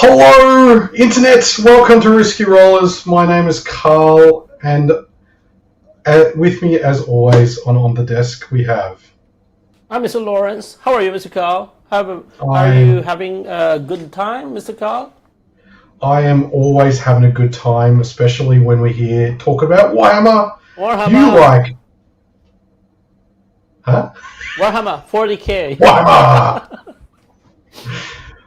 Hello, Internet. Welcome to Risky Rollers. My name is Carl, and with me, as always, on the desk, we have... I'm Mr. Laurence. How are you, Mr. Carl? Are you having a good time, Mr. Carl? I am always having a good time, especially when we hear talk about Warhammer. You like... Huh? Warhammer 40k. Warhammer!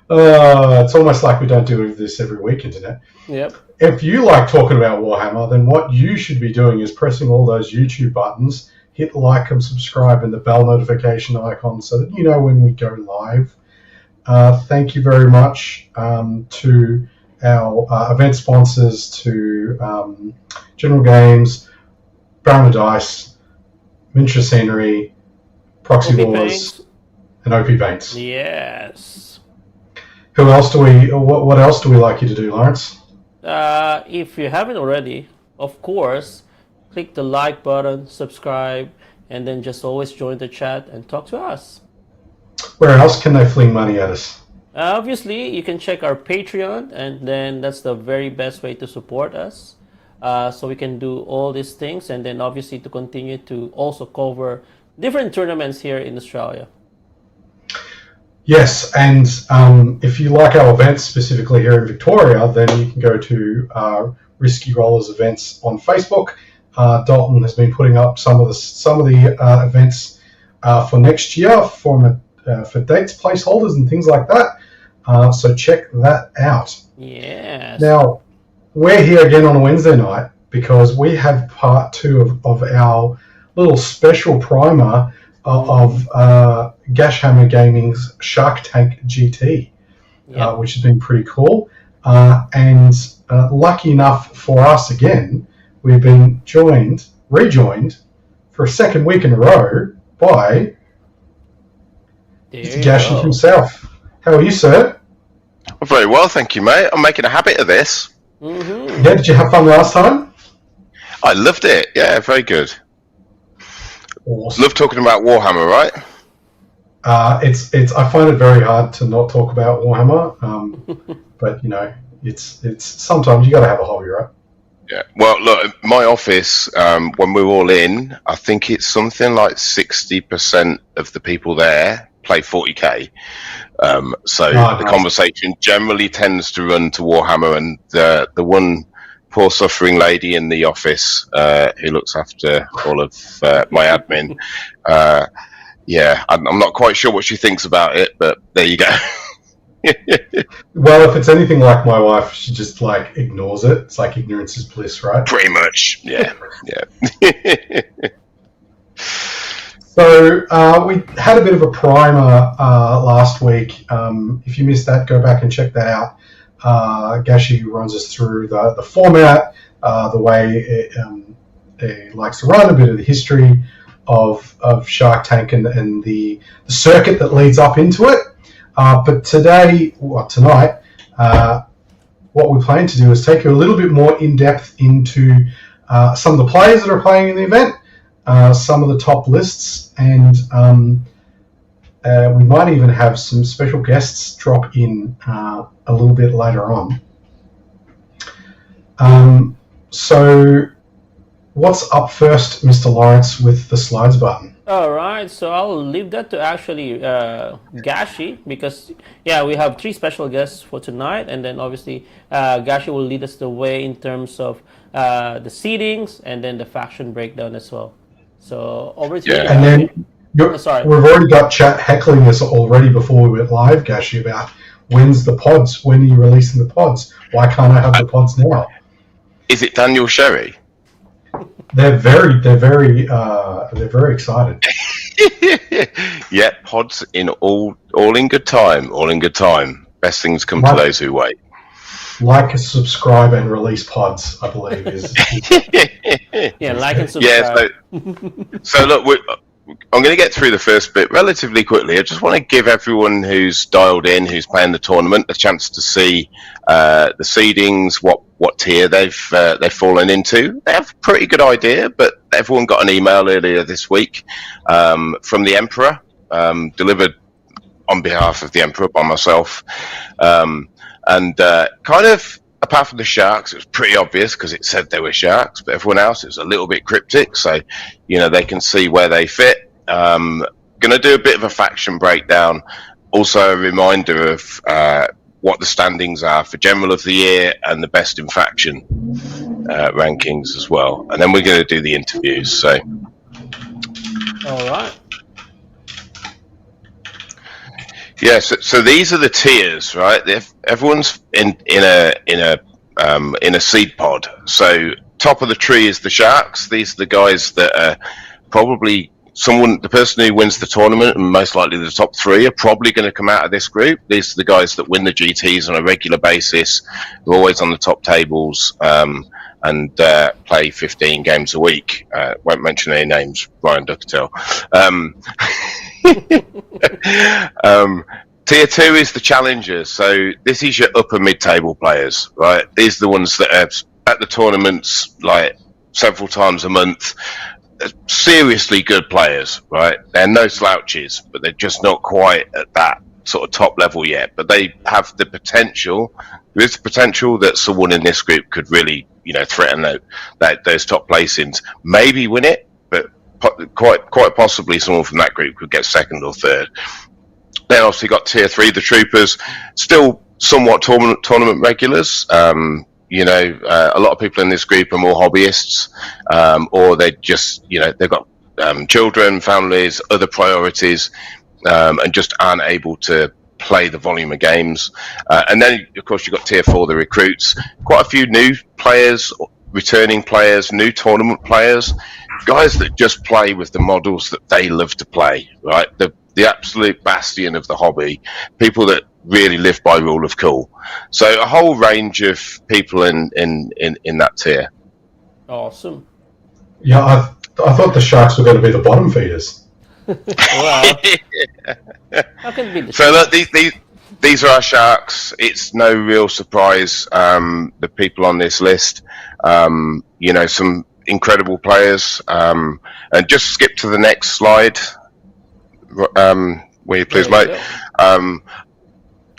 It's almost like we don't do this every week, Internet. Yep. If you like talking about Warhammer, then what you should be doing is pressing all those YouTube buttons, hit like and subscribe and the bell notification icon so that you know when we go live. Thank you very much to our event sponsors, to General Games, Baron of Dice, Miniature Scenery, Proxywars, and OP Paints. Yes. Who else do we? What else do we like you to do, Laurence? If you haven't already, of course, click the like button, subscribe, and then just always join the chat and talk to us. Where else can they fling money at us? Obviously, you can check our Patreon, and then that's the very best way to support us. So we can do all these things, and then obviously to continue to also cover different tournaments here in Australia. Yes, and if you like our events, specifically here in Victoria, then you can go to Risky Rollers events on Facebook. Dalton has been putting up some of the events for next year for dates, placeholders, and things like that. So check that out. Yes. Now, we're here again on a Wednesday night because we have part 2 of our little special primer of GashHammer Gaming's Shark Tank GT, which has been pretty cool. And lucky enough for us again, we've been rejoined for a second week in a row by Gashi himself. How are you, sir? Very well, thank you, mate. I'm making a habit of this. Mm-hmm. Yeah, did you have fun last time? I loved it. Yeah, very good. Awesome. Love talking about Warhammer, right? It's. I find it very hard to not talk about Warhammer, but you know, it's sometimes you got to have a hobby, right? Yeah. Well, look, my office, when we're all in, I think it's something like 60% of the people there play 40k. So the conversation generally tends to run to Warhammer, and the one poor suffering lady in the office who looks after all of my admin. I'm not quite sure what she thinks about it, but there you go. Well, if it's anything like my wife, she just like ignores it. It's like ignorance is bliss, right? Pretty much, yeah. So we had a bit of a primer last week. If you missed that, go back and check that out. Gashi runs us through the format, the way it likes to run, a bit of the history of Shark Tank and the circuit that leads up into it. But tonight, what we plan to do is take you a little bit more in depth into some of the players that are playing in the event, some of the top lists, and we might even have some special guests drop in a little bit later on. So what's up first, Mr. Laurence, with the slides button? All right, so I'll leave that to actually Gashi, because we have 3 special guests for tonight, and then obviously Gashi will lead us the way in terms of the seedings and then the faction breakdown as well. So over to you. And then we've already got chat heckling us already before we went live, Gashi, about when's the pods? When are you releasing the pods? Why can't I have the pods now? Is it Daniel Sherry? They're very excited. Yeah, pods in all in good time. All in good time. Best things come to those who wait. Like, subscribe, and release pods, I believe is. Yeah, like and subscribe. Yeah, so look, I'm going to get through the first bit relatively quickly. I just want to give everyone who's dialed in, who's playing the tournament, a chance to see the seedings, what tier they've fallen into. They have a pretty good idea, but everyone got an email earlier this week from the Emperor, delivered on behalf of the Emperor by myself. And kind of, apart from the sharks, it was pretty obvious because it said they were sharks, but everyone else, it was a little bit cryptic, so, you know, they can see where they fit. Going to do a bit of a faction breakdown, also a reminder of what the standings are for General of the Year and the Best in Faction rankings as well. And then we're going to do the interviews, so... All right. Yeah, so these are the tiers, right? Everyone's in a seed pod. So top of the tree is the sharks. These are the guys that are probably the person who wins the tournament, and most likely the top three, are probably going to come out of this group. These are the guys that win the GTs on a regular basis. They're always on the top tables and play 15 games a week. Won't mention any names, Brian Ducatel. Tier 2 is the challengers, so this is your upper mid-table players, right? These are the ones that are at the tournaments like several times a month. Seriously good players, right? They're no slouches, but they're just not quite at that sort of top level yet. But they have the potential. There is the potential that someone in this group could really, you know, threaten those top placings. Maybe win it, but quite possibly someone from that group could get second or third. Then obviously got tier 3, the troopers, still somewhat tournament regulars. You know, a lot of people in this group are more hobbyists, or they just, you know, they've got children, families, other priorities, and just aren't able to play the volume of games. And then, of course, you've got tier 4, the recruits. Quite a few new players, returning players, new tournament players, guys that just play with the models that they love to play, right? The absolute bastion of the hobby, people that really live by rule of cool. So a whole range of people in that tier. Awesome. Yeah, I thought the sharks were going to be the bottom feeders. Well, how can it be the so look, these are our sharks. It's no real surprise, the people on this list. You know, some incredible players. And just skip to the next slide. Will you please, mate?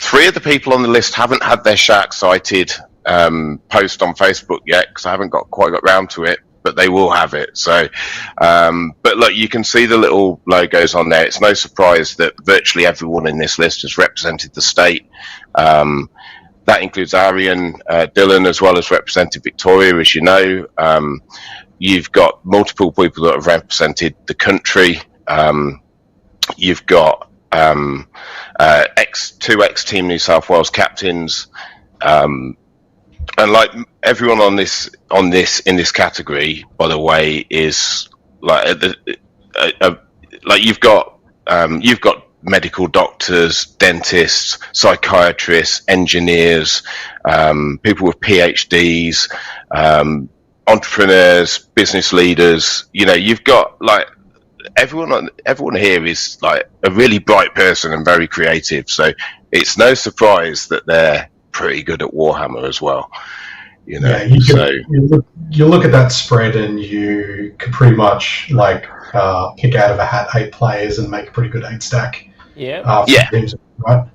3 of the people on the list haven't had their shark sighted post on Facebook yet, because I haven't quite got round to it, but they will have it. So, but look, you can see the little logos on there. It's no surprise that virtually everyone in this list has represented the state. That includes Arian, Dylan, as well as represented Victoria, as you know. You've got multiple people that have represented the country. You've got 2 ex-Team New South Wales captains, and like everyone in this category, by the way, is like like you've got medical doctors, dentists, psychiatrists, engineers, people with PhDs, entrepreneurs, business leaders. You know, you've got like everyone here is like a really bright person and very creative, so it's no surprise that they're pretty good at Warhammer as well. You know, yeah, you look at that spread and you could pretty much like pick out of a hat 8 players and make a pretty good 8 stack. Yeah. Teams, right?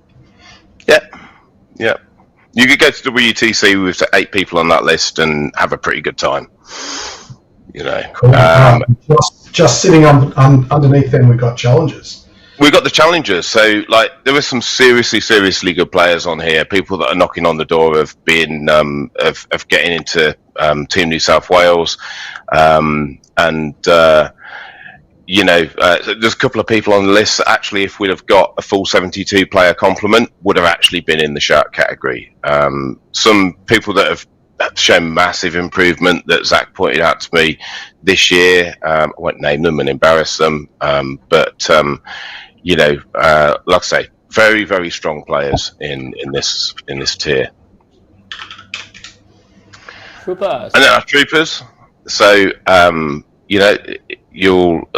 Yeah. You could go to WTC with 8 people on that list and have a pretty good time. You know, cool. Just sitting underneath them, we've got challenges. We've got the challengers. So, like, there are some seriously good players on here. People that are knocking on the door of being of getting into Team New South Wales, and you know, there's a couple of people on the list that actually, if we'd have got a full 72 player complement, would have actually been in the shark category. Some people that have shown massive improvement that Zach pointed out to me this year. I won't name them and embarrass them, but you know, like I say, very strong players in this tier. Troopers. And then our troopers. So you know, you'll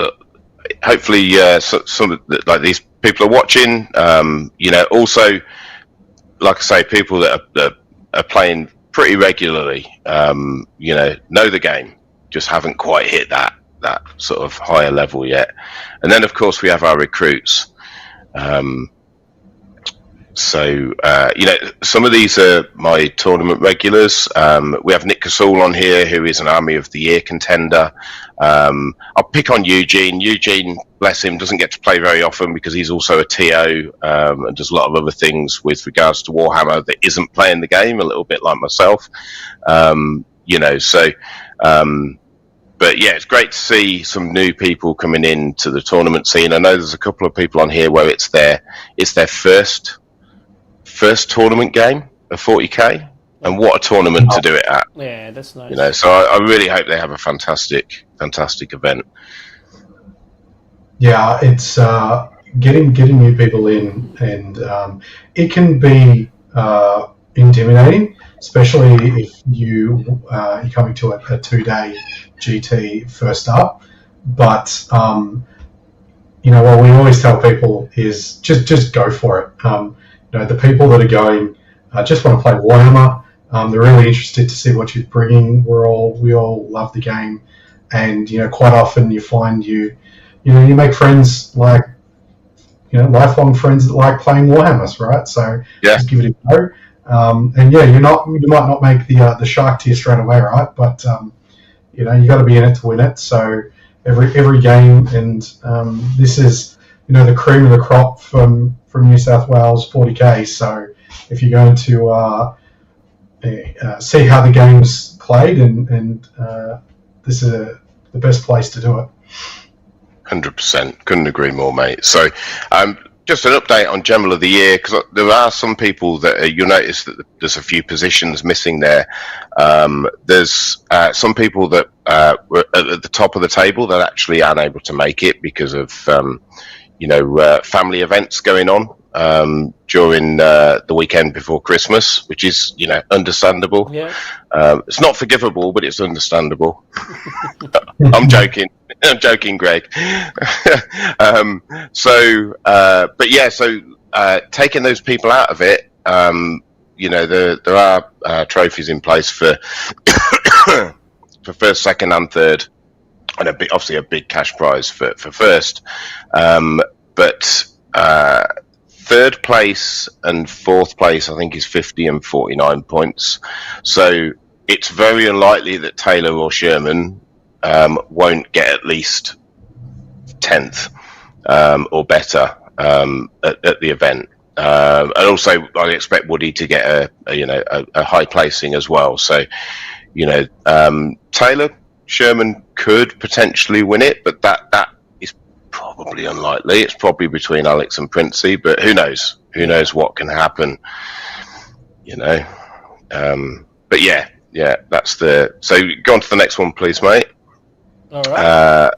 hopefully some of like these people are watching. You know, also, like I say, people that are playing pretty regularly, you know the game, just haven't quite hit that sort of higher level yet. And then, of course, we have our recruits. So, some of these are my tournament regulars. We have Nick Casall on here, who is an Army of the Year contender. I'll pick on Eugene. Eugene, bless him, doesn't get to play very often because he's also a TO and does a lot of other things with regards to Warhammer that isn't playing the game, a little bit like myself. But yeah, it's great to see some new people coming into the tournament scene. I know there's a couple of people on here where it's their first tournament game of 40k, and what a tournament to do it at. Yeah, that's nice. So I really hope they have a fantastic event. Yeah, it's getting new people in, and it can be intimidating, especially if you're coming to a 2-day GT first up. But what we always tell people is just go for it. The people that are going just want to play Warhammer. They're really interested to see what you're bringing. We all love the game, and quite often you find you make friends lifelong friends that like playing Warhammers, right? So just give it a go. And you might not make the shark tier straight away, right? But you got to be in it to win it. So every game, and this is the cream of the crop from New South Wales 40k. So if you're going to see how the game's played, and this is the best place to do it. 100%, couldn't agree more, mate. So just an update on General of the Year, because there are some people that you'll notice that there's a few positions missing there. There's some people that were at the top of the table that actually aren't able to make it because of family events going on during the weekend before Christmas, which is understandable. Yeah. It's not forgivable, but it's understandable. I'm joking, Greg. So taking those people out of it, there are trophies in place for for first, second, and third, and obviously a big cash prize for first. But third place and fourth place, I think, is 50 and 49 points. So it's very unlikely that Taylor or Sherman won't get at least 10th or better at the event. And also, I expect Woody to get a high placing as well. So, Taylor, Sherman could potentially win it, but that is probably unlikely. It's probably between Alex and Princey, but who knows? Who knows what can happen? But yeah, that's so go on to the next one, please, mate. All right.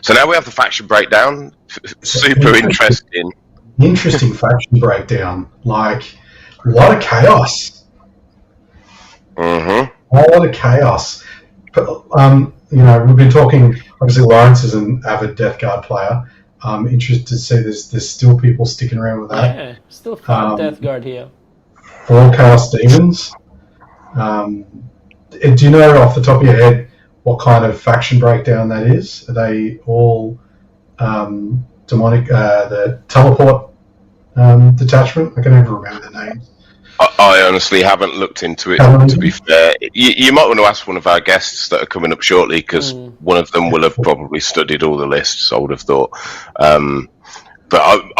So now we have the faction breakdown. Super interesting. Interesting faction breakdown. Like a lot of chaos. Mm-hmm. A lot of chaos. But, we've been talking. Obviously, Laurence is an avid Death Guard player. Interested to see there's still people sticking around with that. Yeah, still 5 Death Guard here. 4 Chaos Demons. Do you know off the top of your head what kind of faction breakdown that is? Are they all demonic? The teleport detachment? I can never remember the names. I honestly haven't looked into it, to be fair. You might want to ask one of our guests that are coming up shortly, because one of them will have probably studied all the lists, I would have thought. But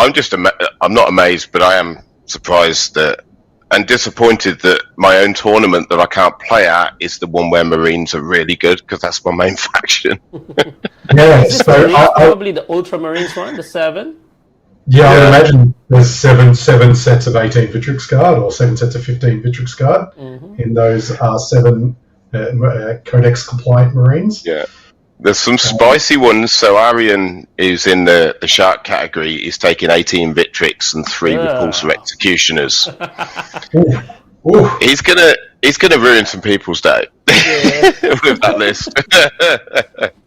I'm not amazed, but I am surprised and disappointed that my own tournament that I can't play at is the one where Marines are really good, because that's my main faction. Yeah, so probably the Ultramarines one, the 7. Yeah, I would imagine there's seven sets of 18 Victrix Guard or 7 sets of 15 Victrix Guard in those 7 Codex compliant Marines. Yeah. There's some spicy ones. So Arian, who's in the shark category, is taking 18 Victrix and 3 Repulsor Executioners. Ooh. He's gonna ruin some people's day with that list.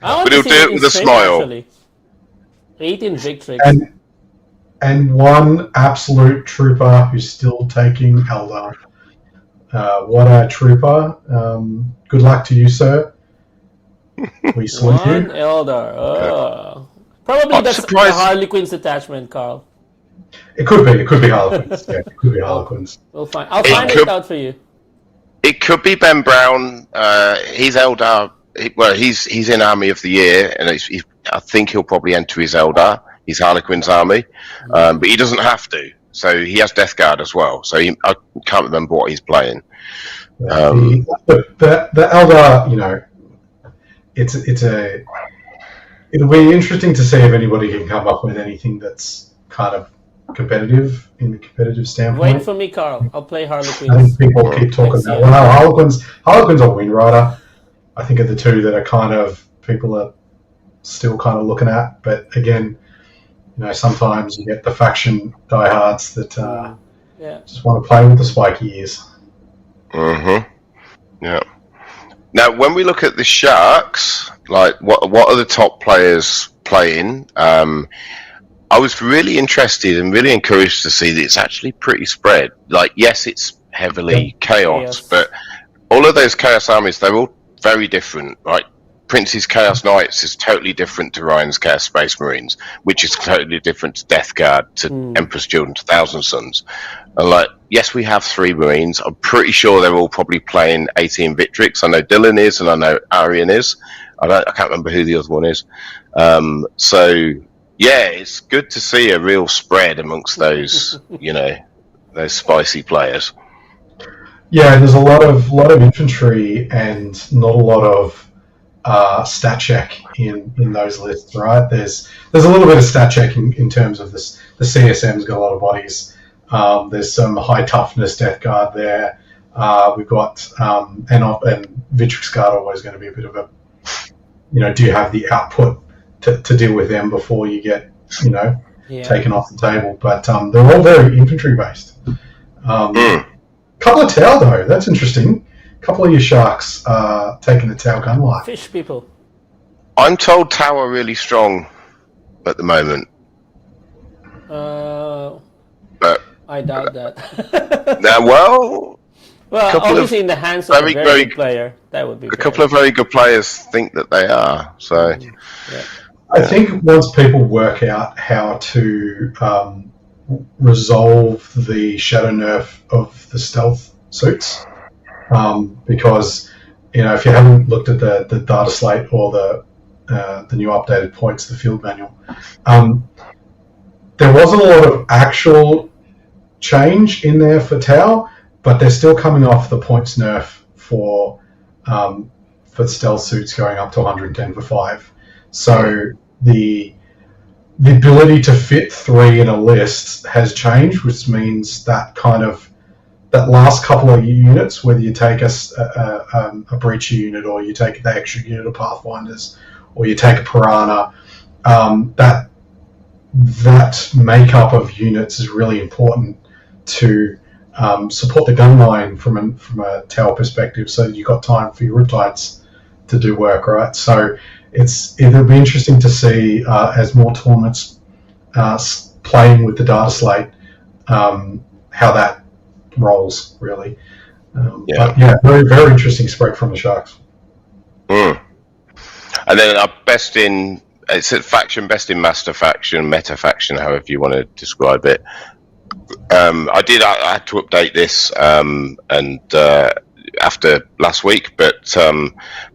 But he'll do it with a smile. Actually. 18 Victrix. And one absolute trooper who's still taking Eldar. What a trooper. Good luck to you, sir. We salute you. Eldar. Probably that's the Harley Quinn's detachment, Carl. It could be. It could be Harlequins. Yeah, it could be Harlequins. We'll find. I'll find it out for you. It could be Ben Brown. He's Eldar. He's in Army of the Year, and I think he'll probably enter his Eldar, his Harlequins army, but he doesn't have to. So he has Death Guard as well. So I can't remember what he's playing. The Eldar, you know, it'll be interesting to see if anybody can come up with anything that's kind of competitive in a competitive standpoint. Wait for me, Carl. I'll play Harlequins. I think people keep talking about Harlequins or Wind Rider. I think are the two that are kind of people are still kind of looking at. But again, you know, sometimes you get the faction diehards that just want to play with the spiky ears. Yeah. Now, when we look at the Sharks, like what are the top players playing? I was really interested and really encouraged to see that it's actually pretty spread. Like, yes, it's heavily chaos, but all of those chaos armies, they're all very different, right? Prince's Chaos Knights is totally different to Ryan's Chaos Space Marines, which is totally different to Death Guard, to Emperor's Children, to Thousand Sons. And like, yes, we have 3 Marines. I'm pretty sure they're all probably playing 18 Victrix. I know Dylan is, and I know Arian is. I can't remember who the other one is. So yeah, it's good to see a real spread amongst those, you know, those spicy players. Yeah, there's a lot of infantry and not a lot of stat check in those lists, right? There's a little bit of stat check in terms of this. The CSM's got a lot of bodies. There's some high toughness Death Guard there. We've got and Victrix Guard always going to be a bit of a, you know, do you have the output to deal with them before you get, you know, taken off the table? But they're all very infantry based. Couple of Tau though, that's interesting. A couple of your Sharks taking the Tau gun life. Fish people. I'm told Tau are really strong at the moment. But I doubt that. Well, obviously in the hands of a very good player, that would be a couple of very good players think that they are. So, I think once people work out how to resolve the shadow nerf of the stealth suits, because, you know, if you haven't looked at the data slate or the new updated points, the field manual, there wasn't a lot of actual change in there for Tau, but they're still coming off the points nerf for stealth suits going up to 110 for 5. So the ability to fit 3 in a list has changed, which means that kind of that last couple of units, whether you take a breacher unit or you take the extra unit of Pathfinders or you take a Piranha, that makeup of units is really important to support the gun line from a Tau perspective, so you've got time for your Riptides to do work, right? So it'll be interesting to see as more tournaments playing with the data slate, how that rolls, really. But yeah, very, very interesting spread from the Sharks. And then our best in, it's a faction, best in master faction, meta faction, however you want to describe it. I had to update this after last week, but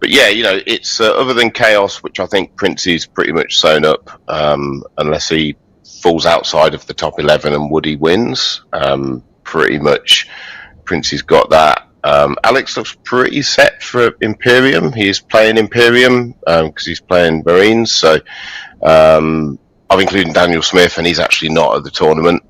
yeah, you know, it's other than Chaos, which I think Prince is pretty much sewn up, unless he falls outside of the top 11 and Woody wins. Pretty much Prince has got that. Alex looks pretty set for Imperium. He's playing Imperium because he's playing Marines, so I've included Daniel Smith, and he's actually not at the tournament.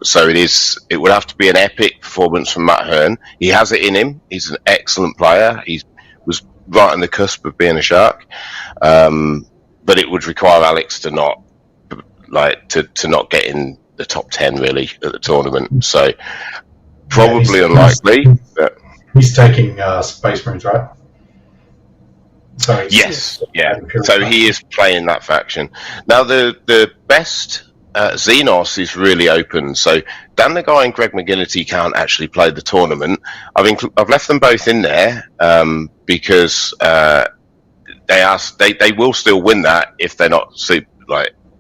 So it would have to be an epic performance from Matt Hearn. He has it in him. He's an excellent player. He was right on the cusp of being a Shark, but it would require Alex to not not get in the top 10 really at the tournament. So probably unlikely. He's taking Space Marines, right? So yes, yeah. So he is playing that faction now. The best. Xenos is really open, so Dan the Guy and Greg McGinnity can't actually play the tournament. I've left them both in there because they will still win that if they're not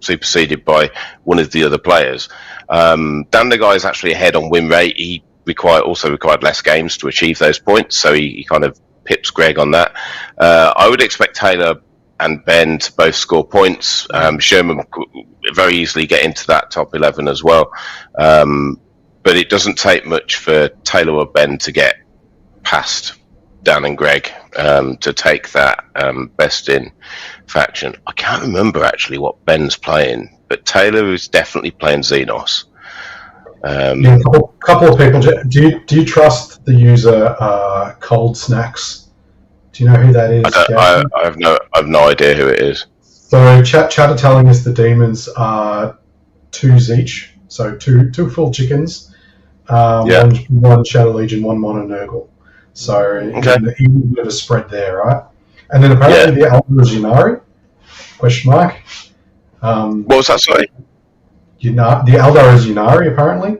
superseded by one of the other players. Dan the guy is actually ahead on win rate. He also required less games to achieve those points, so he kind of pips Greg on that. I would expect Taylor and Ben to both score points. Sherman could very easily get into that top 11 as well. But it doesn't take much for Taylor or Ben to get past Dan and Greg to take that best in faction. I can't remember actually what Ben's playing, but Taylor is definitely playing Xenos. A couple of people. Do you trust the user Cold Snacks? Do you know who that is? I have no idea who it is. So chat are telling us the demons are 2s each, so two full chickens. One Shadow Legion, one Mono Nurgle. So even a bit of a spread there, right? And then apparently the Elder is Yunari? Question mark. What was that, sorry? The Eldar is Yunari, apparently.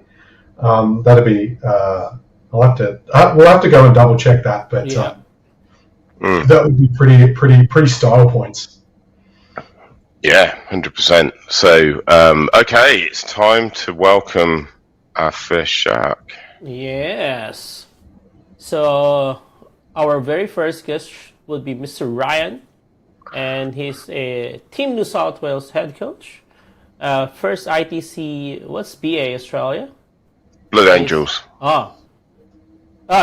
That'd be. We'll have to go and double check that, but that would be pretty style points. Yeah, 100%. So, okay, it's time to welcome our first shark. Yes. So, our very first guest would be Mr. Ryan, and he's a Team New South Wales head coach. First ITC, what's BA Australia? Blood Angels.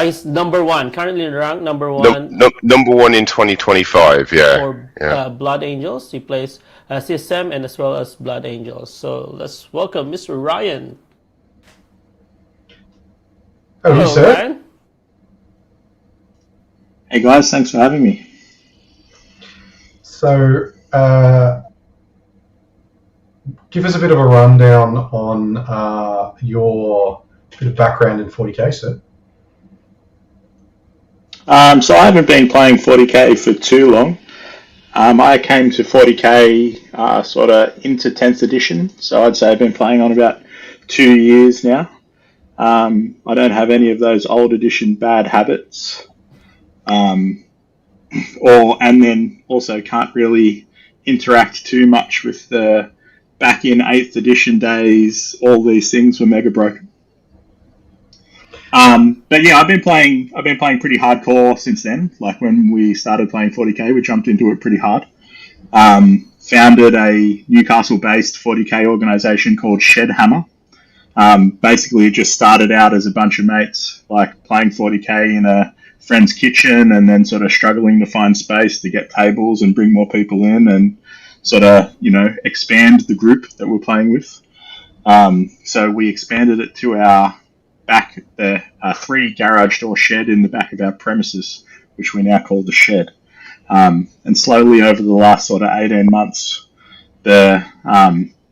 He's number one, currently ranked number one. Number one in 2025, For Blood Angels. He plays CSM and as well as Blood Angels. So let's welcome Mr. Ryan. Hello, sir. Ryan. Hey guys, thanks for having me. So, give us a bit of a rundown on your bit of background in 40k, sir. So I haven't been playing 40k for too long. I came to 40k sort of into 10th edition, so I'd say I've been playing on about 2 years now. I don't have any of those old edition bad habits. And then also can't really interact too much with the back in 8th edition days. All these things were mega broken. But yeah, I've been playing pretty hardcore since then. Like when we started playing 40k, we jumped into it pretty hard. Founded a Newcastle-based 40k organization called GashHammer. Basically, it just started out as a bunch of mates, like playing 40k in a friend's kitchen, and then sort of struggling to find space to get tables and bring more people in, and sort of expand the group that we're playing with. So we expanded it to our back, the 3 garage door shed in the back of our premises, which we now call the shed. And slowly over the last sort of 18 months, the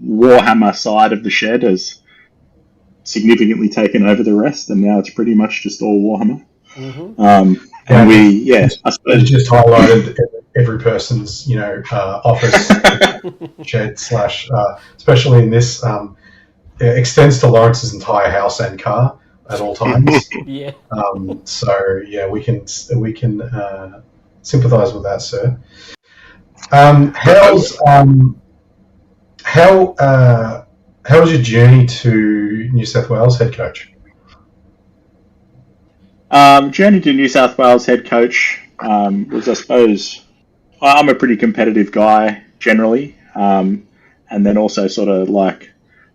Warhammer side of the shed has significantly taken over the rest, and now it's pretty much just all Warhammer. Mm-hmm. I suppose you just highlighted every person's office shed slash, especially in this, extends to Lawrence's entire house and car at all times. Yeah. So yeah, we can sympathise with that, sir. How was your journey to New South Wales head coach? Journey to New South Wales head coach was, I suppose, I'm a pretty competitive guy generally, and then also sort of like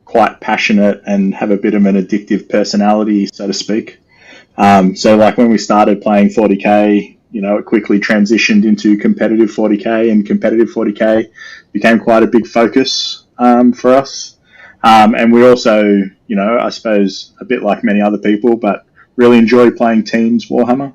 quite passionate and have a bit of an addictive personality, so to speak. So like when we started playing 40k, it quickly transitioned into competitive 40k, and competitive 40k became quite a big focus for us. And we also, I suppose a bit like many other people, but really enjoy playing teams Warhammer.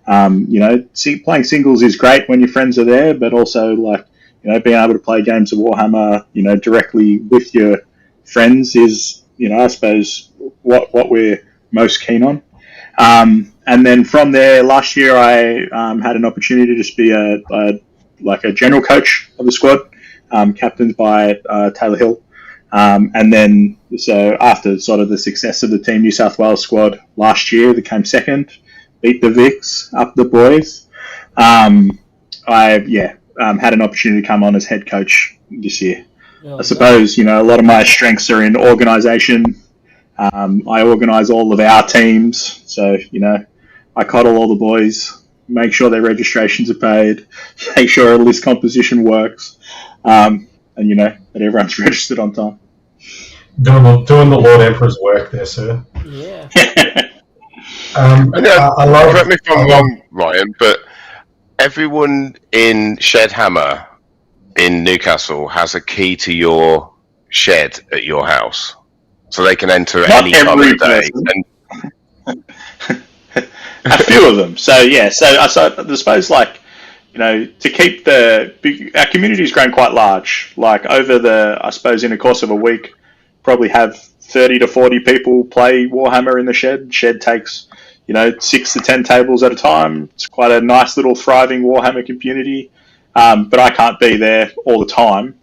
Playing singles is great when your friends are there, but also like, being able to play games of Warhammer, directly with your friends is, I suppose what we're most keen on. And then from there, last year I had an opportunity to just be a general coach of the squad, captained by Taylor Hill. And then, so after sort of the success of the Team New South Wales squad last year, that came second, beat the Vics, up the boys. I had an opportunity to come on as head coach this year. I suppose, a lot of my strengths are in organisation. I organise all of our teams. So, I coddle all the boys, make sure their registrations are paid, make sure our list composition works, and, that everyone's registered on time. Doing the Lord Emperor's work there, sir. Yeah. I love. Correct me if I'm wrong, Ryan, but everyone in GashHammer in Newcastle has a key to your shed at your house, so they can enter at any time of the day. A few of them. So yeah. So I suppose to keep our community's grown quite large. Like over in the course of a week, probably have 30 to 40 people play Warhammer in the shed. Shed takes 6 to 10 tables at a time. It's quite a nice little thriving Warhammer community. But I can't be there all the time.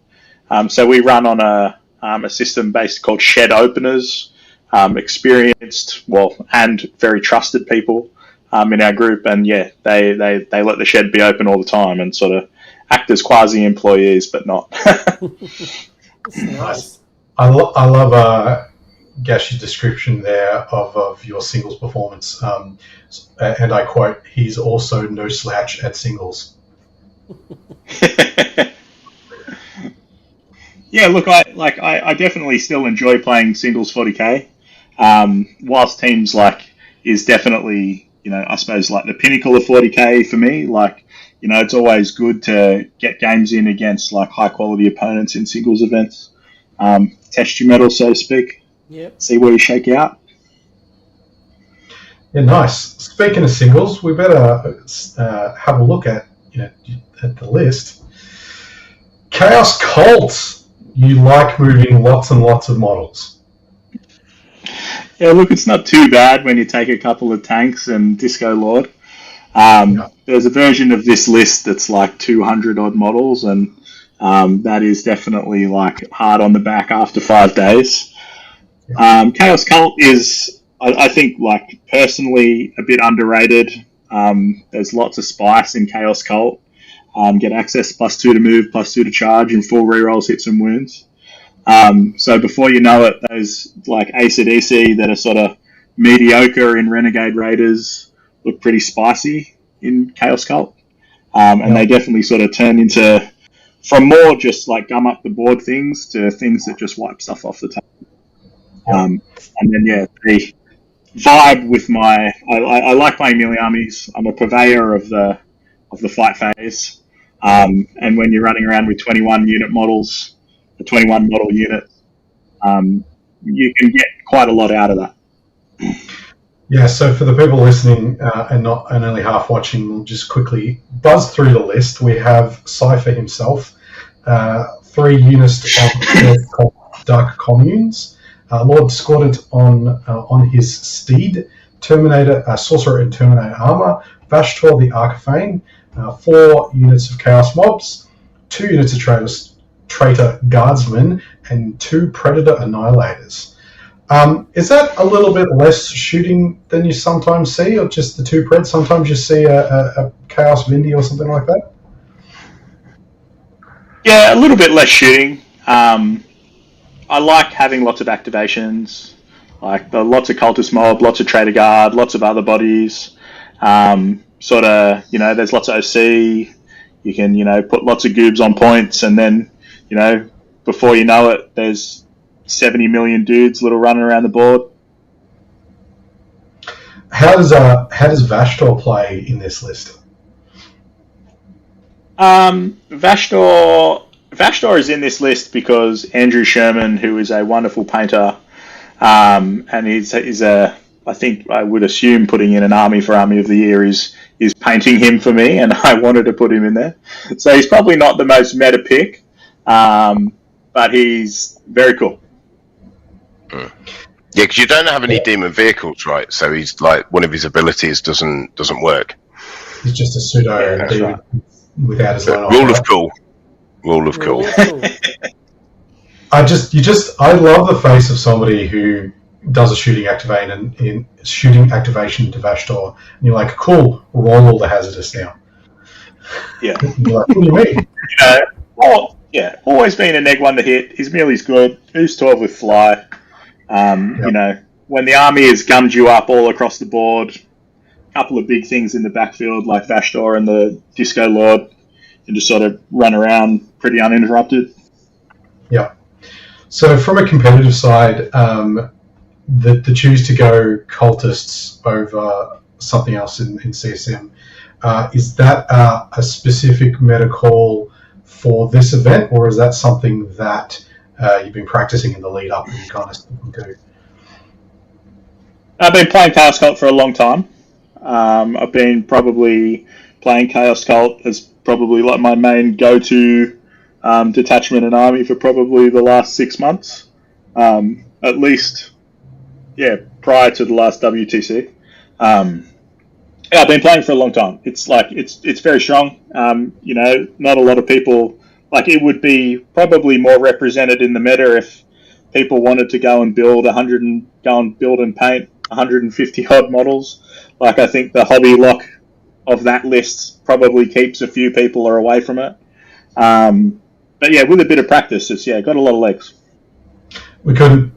So we run on a system based called Shed Openers. Experienced, and very trusted people in our group, and they let the shed be open all the time and sort of act as quasi employees, but not. Nice. I love Gash's description there of your singles performance, and I quote: "He's also no slouch at singles." Yeah, look, I definitely still enjoy playing singles 40k. Whilst teams is definitely I suppose the pinnacle of 40k for me. It's always good to get games in against high quality opponents in singles events. Test your mettle, so to speak. Yep. See where you shake out. Yeah, nice. Speaking of singles, we better have a look at at the list. Chaos Cult. You like moving lots and lots of models. Yeah, look, it's not too bad when you take a couple of tanks and Disco Lord. There's a version of this list that's 200 odd models, and that is definitely hard on the back after 5 days. Chaos Cult is, I think, personally a bit underrated. There's lots of spice in Chaos Cult. Get access +2 to move, +2 to charge, and 4 rerolls, hits and wounds. So before you know it, those AC/DC that are sort of mediocre in Renegade Raiders look pretty spicy in Chaos Cult. And they definitely sort of turn into, from more just gum up the board things to things that just wipe stuff off the table. And then, the vibe with I like playing melee armies. I'm a purveyor of the fight phase. And when you're running around with 21 unit models, a 21 model unit, you can get quite a lot out of that. Yeah, so for the people listening and only half watching, we'll just quickly buzz through the list. We have Cypher himself, 3 units on Dark Communes, Lord Discordant on his steed, Terminator, Sorcerer in Terminator armor, Vashtor the Archfane, 4 units of Chaos Mobs, 2 units of Traitor Guardsmen, and 2 Predator Annihilators. Is that a little bit less shooting than you sometimes see, or just the 2 Pred? Sometimes you see a Chaos Vindy or something like that? Yeah, a little bit less shooting. I like having lots of activations, lots of Cultist Mob, lots of Traitor Guard, lots of other bodies. There's lots of OC. You can, put lots of goobs on points, and then, before you know it, there's 70 million dudes little running around the board. How does Vashtor play in this list? Vashtor is in this list because Andrew Sherman, who is a wonderful painter, and he's I think I would assume putting in an army for Army of the Year is painting him for me, and I wanted to put him in there. So he's probably not the most meta pick, but he's very cool. Yeah, because you don't have any demon vehicles, right? So he's one of his abilities doesn't work. He's just a pseudo demon without his line. Rule of cool. Rule of cool. I love the face of somebody who does a shooting activation into Vashtor, and you're like, cool, roll all the hazardous now. Yeah. You're like, what do you mean? yeah, always been a neg one to hit. His meale's good. Who's 12 with fly. You know, when the army has gummed you up all across the board, a couple of big things in the backfield like Vashdor and the Disco Lord, and just sort of run around pretty uninterrupted. Yeah. So from a competitive side, the choose to go cultists over something else in CSM, is that a specific meta call for this event, or is that something that you've been practicing in the lead up and you kind of sticking to? I've been playing Chaos Cult for a long time. I've been probably playing Chaos Cult as probably like my main go-to detachment and army for probably the last 6 months, at least. Yeah, prior to the last WTC. Yeah, I've been playing for a long time. It's like it's very strong. You know, not a lot of people like it would be probably more represented in the meta if people wanted to go and build and paint 150 odd models. Like I think the hobby lock of that list probably keeps a few people away from it. But yeah, with a bit of practice, it's got a lot of legs. We couldn't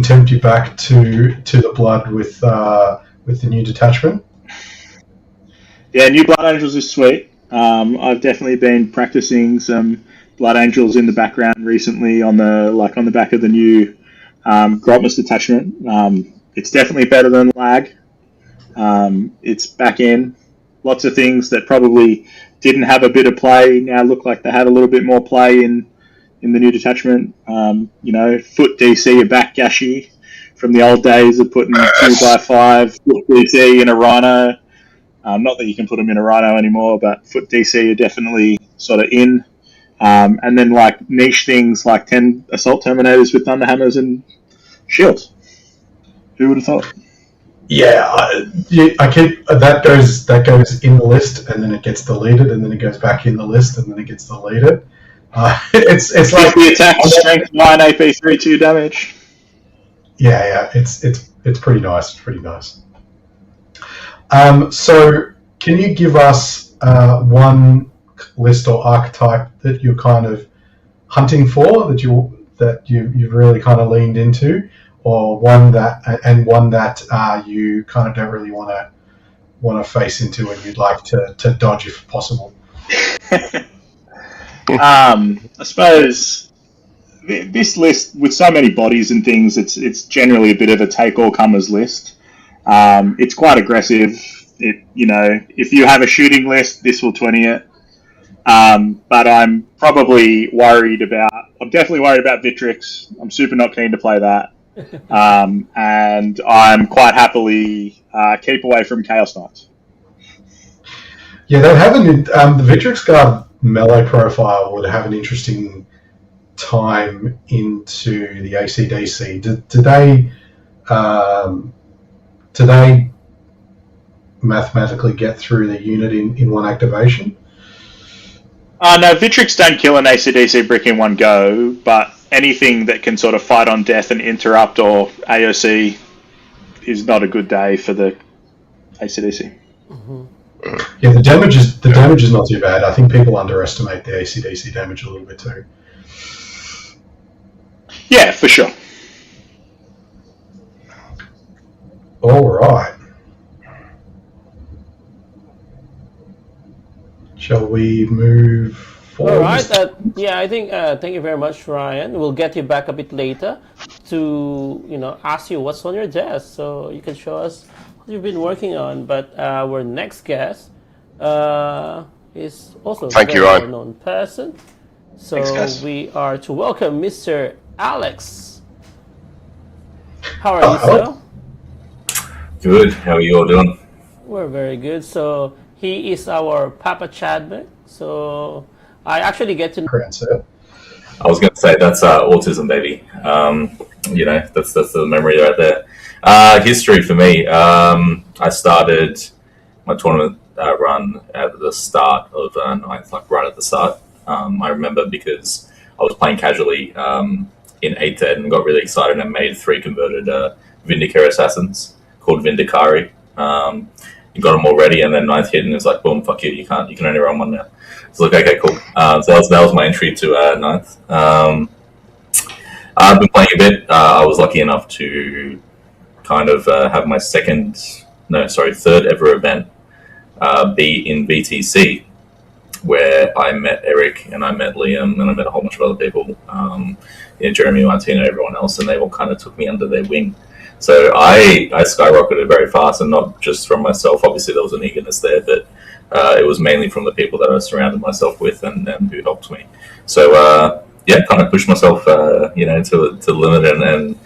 tempt you back to the blood with the new detachment. Yeah, new Blood Angels is sweet. I've definitely been practicing some Blood Angels in the background recently on the back of the new Grotmus detachment. It's definitely better than Lag. It's back in. Lots of things that probably didn't have a bit of play now look like they had a little bit more play in the new detachment. You know, foot DC, a back Gashi from the old days of putting 2x5 foot DC in a Rhino. Not that you can put them in a Rhino anymore, but foot DC are definitely sort of in. And then like niche things like 10 Assault Terminators with Thunderhammers and Shields. Who would have thought? Yeah, I keep that goes in the list, and then it gets deleted, and then it goes back in the list, and then it gets deleted. It's like the attack strength 9 AP 3/2 damage. Yeah, it's pretty nice. It's pretty nice. So can you give us one list or archetype that you're kind of hunting for, that you've really kind of leaned into, or one that you kind of don't really want to face into and you'd like to dodge if possible? I suppose this list with so many bodies and things, it's generally a bit of a take all comers list. It's quite aggressive. If you have a shooting list, this will 20 it. But I'm definitely worried about Vitrix. I'm super not keen to play that. And I'm quite happily keep away from Chaos Knights. Yeah, they haven't. The Vitrix Guard melee profile would have an interesting time into the ACDC. Do they mathematically get through the unit in one activation? No, Vitrix don't kill an ACDC brick in one go, but anything that can sort of fight on death and interrupt or AOC is not a good day for the ACDC. Mm-hmm. Yeah, the damage is not too bad. I think people underestimate the ACDC damage a little bit too. Yeah, for sure. All right. Shall we move forward? All right. I think. Thank you very much, Ryan. We'll get you back a bit later to ask you what's on your desk, so you can show us what you've been working on. But our next guest is also a very well-known person. So Thanks, we are to welcome Mr. Alex. How are you, sir? Good. How are you all doing? We're very good. So he is our Papa Chadwick. So I actually get to know. I was going to say that's autism, baby. That's the memory right there. History for me. I started my tournament run at the start of ninth, like right at the start. I remember because I was playing casually in 8th Ed and got really excited and made 3 converted Vindicare assassins called Vindicari. you got them all ready, and then 9th hit, and it's like, boom, fuck you, you can only run one now. So like, okay, cool. So that was my entry to 9th. I've been playing a bit. I was lucky enough to kind of have my third ever event be in VTC, where I met Eric and I met Liam and I met a whole bunch of other people, Jeremy, Martina, everyone else, and they all kind of took me under their wing. So I skyrocketed very fast, and not just from myself. Obviously, there was an eagerness there, but it was mainly from the people that I surrounded myself with and who helped me. So kind of pushed myself, to the limit, and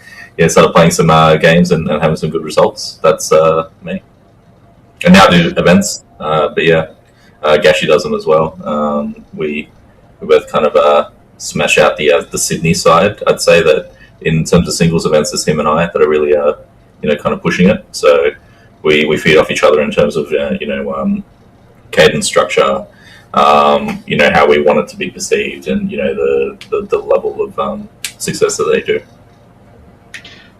started playing some games and having some good results. That's me. And now I do events, but yeah, Gashi does them as well. We both kind of smash out the Sydney side. I'd say that in terms of singles events, it's him and I that are really kind of pushing it. So we feed off each other in terms of cadence structure, how we want it to be perceived, and the level of success that they do.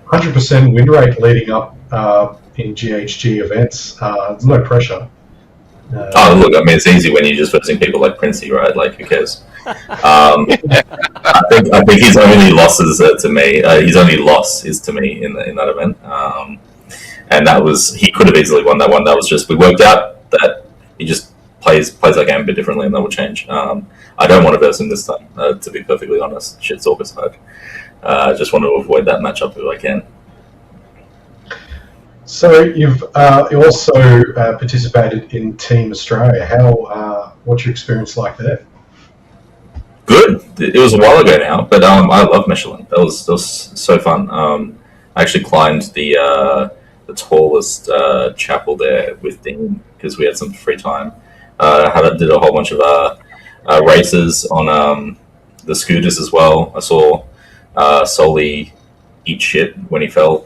100% win rate leading up in GHG events. There's no pressure. Look, I mean, it's easy when you're just versing people like Princey, right? Like, who cares? I think his only losses to me, his only loss is to me in that event, and that was, he could have easily won that one. That was just, we worked out that he just plays that game a bit differently, and that will change. I don't want to verse him this time, to be perfectly honest. Shit's all aside. I just want to avoid that matchup if I can. So you've also participated in Team Australia. What's your experience like there? Good. It was a while ago now, but I love Michelin. That was so fun. I actually climbed the tallest chapel there with Dean because we had some free time. Did a whole bunch of races on the scooters as well. I saw Soli eat shit when he fell.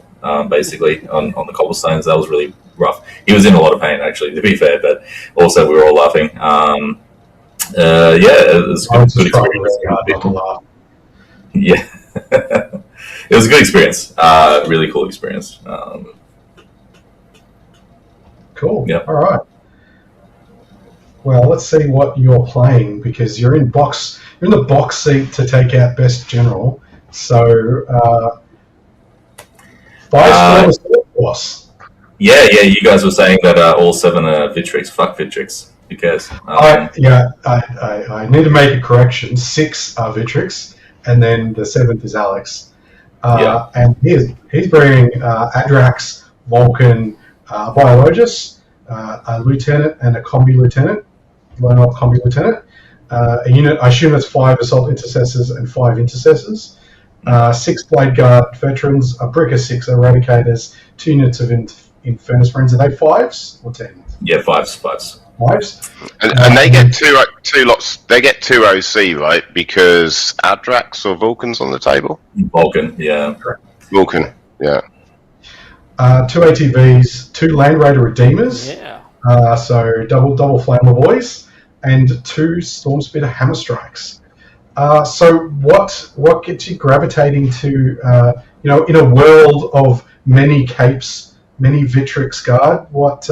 Basically on the cobblestones. That was really rough. He was in a lot of pain, actually, to be fair, but also we were all laughing. It was a good experience. Yeah. It was a good experience. Really cool experience. Cool. Yeah. All right. Well, let's see what you're playing, because you're in the box seat to take out Best General. So Yeah, you guys were saying that all 7 are Victrix. Fuck Victrix. Who cares? I need to make a correction. 6 are Victrix, and then the 7th is Alex. And he's bringing Adrax, Vulcan, Biologist, a Lieutenant, and a Combi Lieutenant, Lone-Op Combi Lieutenant. A unit, I assume it's 5 Assault Intercessors and 5 Intercessors. 6 Blade Guard veterans, a brick of 6 Eradicators, 2 units of Infernus Friends. Are they 5s or 10s? Yeah, 5s. 5s? And they get two lots. They get 2 OC, right? Because Adrax or Vulcan's on the table. Vulcan, yeah. Vulcan, yeah. 2 ATVs, 2 Land Raider Redeemers. Yeah. So double Flamer Boys, and 2 Stormspeeder Hammer Strikes. So what gets you gravitating to, in a world of many capes, many Victrix Guard, what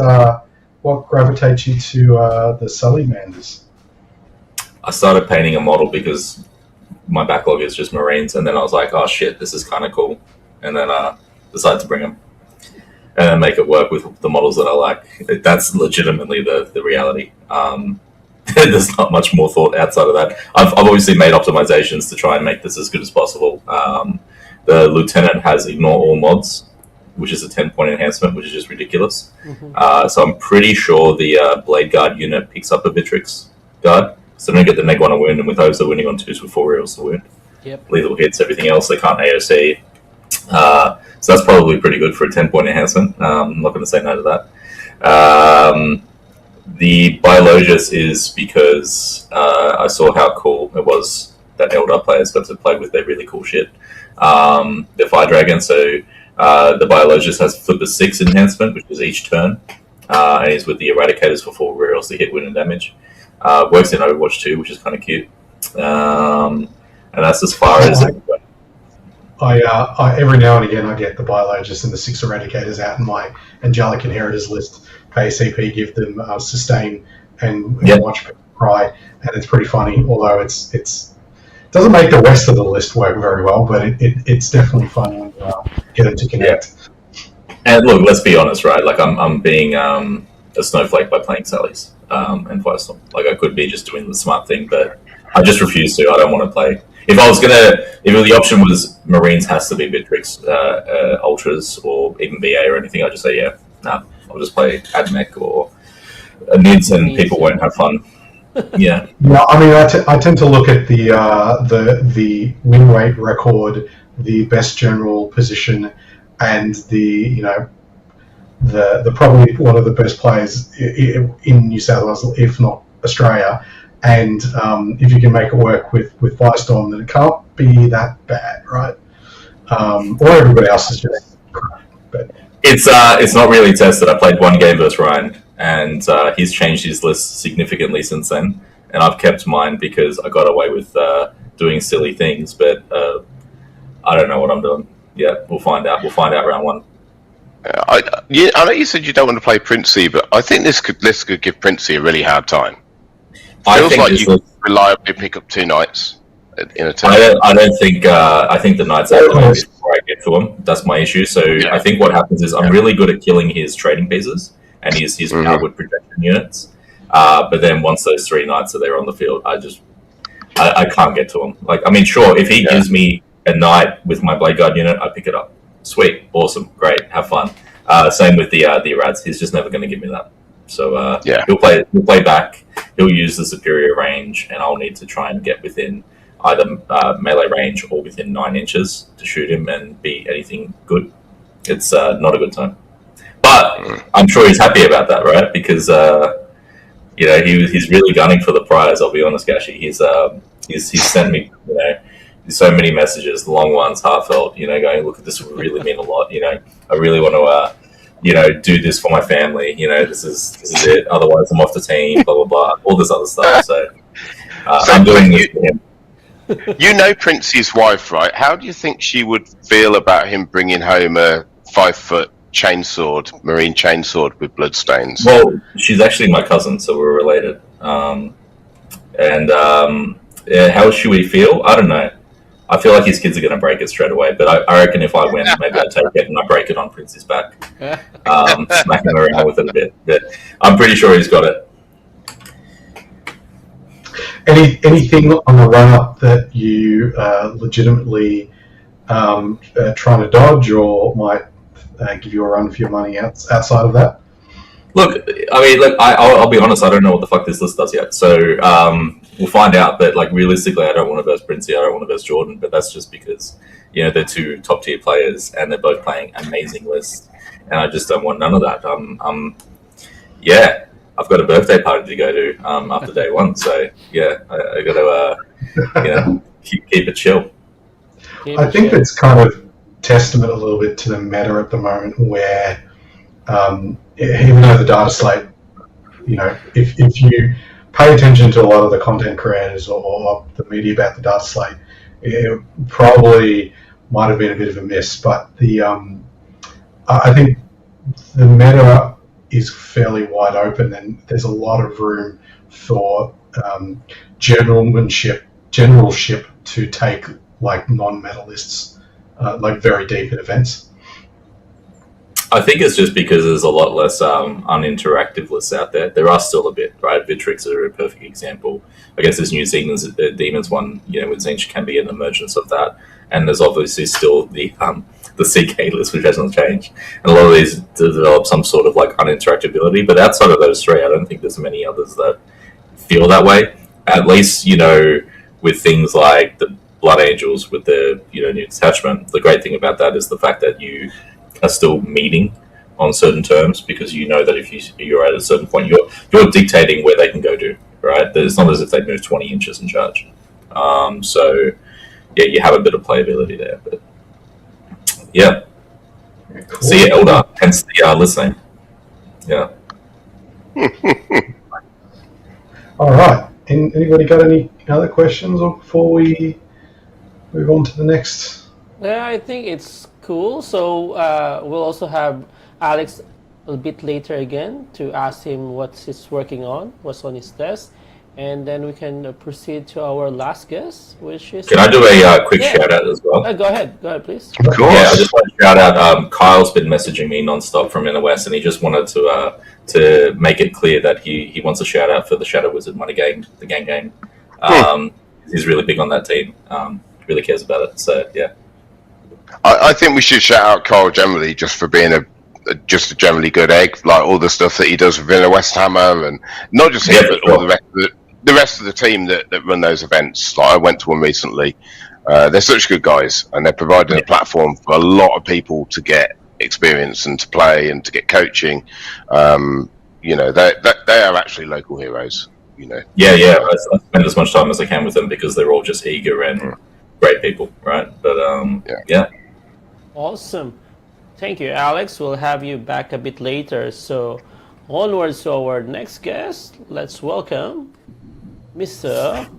gravitates you to the Sullymanders? I started painting a model because my backlog is just Marines, and then I was like, oh shit, this is kind of cool, and then decided to bring them and then make it work with the models that I like. That's legitimately the reality. There's not much more thought outside of that. I've obviously made optimizations to try and make this as good as possible. The Lieutenant has Ignore All Mods, which is a 10-point enhancement, which is just ridiculous. Mm-hmm. So I'm pretty sure the Blade Guard unit picks up a Victrix Guard, so they don't get the neg 1 a wound, and with those they're winning on 2s with 4 reels to wound. Yep. Lethal hits, everything else, they can't AOC. So that's probably pretty good for a 10-point enhancement. I'm not going to say no to that. The Biologus is because I saw how cool it was that Eldar players got to play with their really cool shit. The Fire Dragon, so the Biologus has Flipper 6 enhancement, which is each turn, and is with the Eradicators for 4 reels to hit, win, and damage. Works in Overwatch 2, which is kind of cute. And that's as far as... I every now and again I get the Biologus and the 6 Eradicators out in my Angelic Inheritors list pay CP, give them sustain, and Yep. watch people cry, and it's pretty funny. Although it doesn't make the rest of the list work very well, but it's definitely fun when you get them to connect. And look, let's be honest, right? Like I'm being a snowflake by playing Sally's and Firestorm. Like I could be just doing the smart thing, but I just refuse to. I don't want to play. If the option was Marines has to be Victrix, Ultras, or even BA or anything, I'd just say I'll just play AdMech or Nids, and people won't have fun. Yeah. Yeah, I mean, I tend to look at the win rate record, the best general position, and the probably one of the best players in New South Wales, if not Australia. And if you can make it work with Firestorm, then it can't be that bad, right? Or everybody else is just crap. But it's not really tested. I played one game versus Ryan, and he's changed his list significantly since then. And I've kept mine because I got away with doing silly things. But I don't know what I'm doing. Yeah, we'll find out. We'll find out round one. I know you said you don't want to play Princey, but I think this could give Princey a really hard time. Feels like you could reliably pick up 2 knights in a turn. I don't think. I think the knights have to move before I get to him. That's my issue. So I think what happens is I'm really good at killing his trading pieces and his outward projection units. But then once those 3 knights are there on the field, I can't get to him. Like, I mean, sure, if he gives me a knight with my Blade Guard unit, I pick it up. Sweet, awesome, great, have fun. Same with the Rads. He's just never going to give me that. So he'll play back. He'll use the superior range, and I'll need to try and get within either melee range or within 9 inches to shoot him and be anything good. It's not a good time, but I'm sure he's happy about that, right? Because he's really gunning for the prize. I'll be honest, Gashi. He's sent me so many messages, long ones, heartfelt. Going, look, this would really mean a lot. I really want to. Do this for my family. This is it. Otherwise, I'm off the team. Blah blah blah. All this other stuff. So I'm doing this for him. You know Princey's wife, right? How do you think she would feel about him bringing home a 5-foot chainsword, marine chainsword with bloodstains? Well, she's actually my cousin, so we're related. How should we feel? I don't know. I feel like his kids are going to break it straight away, but I reckon if I win, maybe I take it and I break it on Prince's back, smack him around with it a bit. But I'm pretty sure he's got it. anything on the run up that you legitimately trying to dodge, or might give you a run for your money outside of that? Look, I'll be honest. I don't know what the fuck this list does yet. So we'll find out. But realistically, I don't want to verse Princey. I don't want to verse Jordan. But that's just because they're 2 top tier players and they're both playing amazing lists, and I just don't want none of that. I've got a birthday party to go to after day 1. So I got to keep it chill. I think it's kind of testament a little bit to the meta at the moment, where even though the data slate, if you pay attention to a lot of the content creators or the media about the data slate, it probably might have been a bit of a miss. But I think the meta is fairly wide open, and there's a lot of room for generalship to take non-medalists very deep in events. I think it's just because there's a lot less uninteractive lists out there. There are still a bit, right? Victrix are a perfect example. I guess this new Demons one, with Zinch can be an emergence of that. And there's obviously still the CK list, which hasn't changed. And a lot of these develop some sort of uninteractability. But outside of those 3, I don't think there's many others that feel that way. At least, with things like the Blood Angels with the new detachment, the great thing about that is the fact that you are still meeting on certain terms, because that if you're at a certain point, you're dictating where they can go to, right? It's not as if they move 20 inches in charge. You have a bit of playability there, but cool. See you, Elder, hence the listening. All right. Anybody got any other questions, or before we move on to the next? Yeah, I think it's cool. So we'll also have Alex a bit later again to ask him what he's working on, what's on his desk, and then we can proceed to our last guest, which is. Can I do a quick shout out as well? Go ahead, please. Of course. Yeah, I just want to shout out. Kyle's been messaging me nonstop from in the West, and he just wanted to make it clear that he wants a shout out for the Shadow Wizard Money Game, the game. He's really big on that team. Really cares about it. So yeah. I think we should shout out Kyle generally just for being just a generally good egg, like all the stuff that he does within the West Hammer, and not just him, but all the rest of the team that run those events. Like I went to one recently. They're such good guys, and they're providing a platform for a lot of people to get experience and to play and to get coaching. You know, they are actually local heroes. You know. Yeah. I spend as much time as I can with them because they're all just eager and great people, right? But yeah. Awesome. Thank you, Alex. We'll have you back a bit later. So, onwards to our next guest. Let's welcome Mr.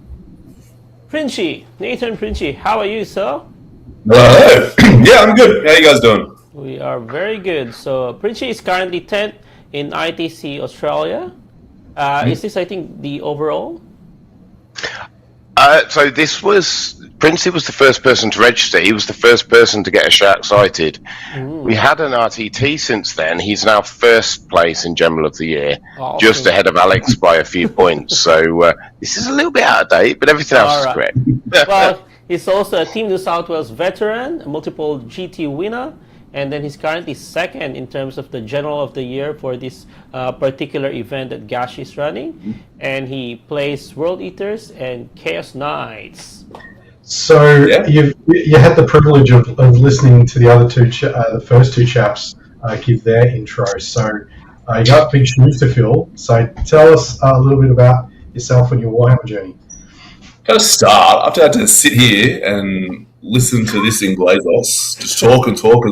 Princey, Nathan Princey. How are you, sir? Hello. Yeah, I'm good. How you guys doing? We are very good. So, Princey is currently 10th in ITC Australia. Is this, I think, the overall? So Princey was the first person to register. He was the first person to get a shark sighted. We had an RTT since then. He's now first place in General of the Year, just ahead of Alex by a few points. So this is a little bit out of date, but everything else is correct. Well, he's also a Team New South Wales veteran, a multiple GT winner, and then he's currently second in terms of the General of the Year for this particular event that Gash is running. And he plays World Eaters and Chaos Knights. So you had the privilege of listening to the other two, the first two chaps give their intro. So you got big shoes to fill. So tell us a little bit about yourself and your Warhammer journey. Got to start. After I had to sit here and listen to this in Glazos, just talk and talk.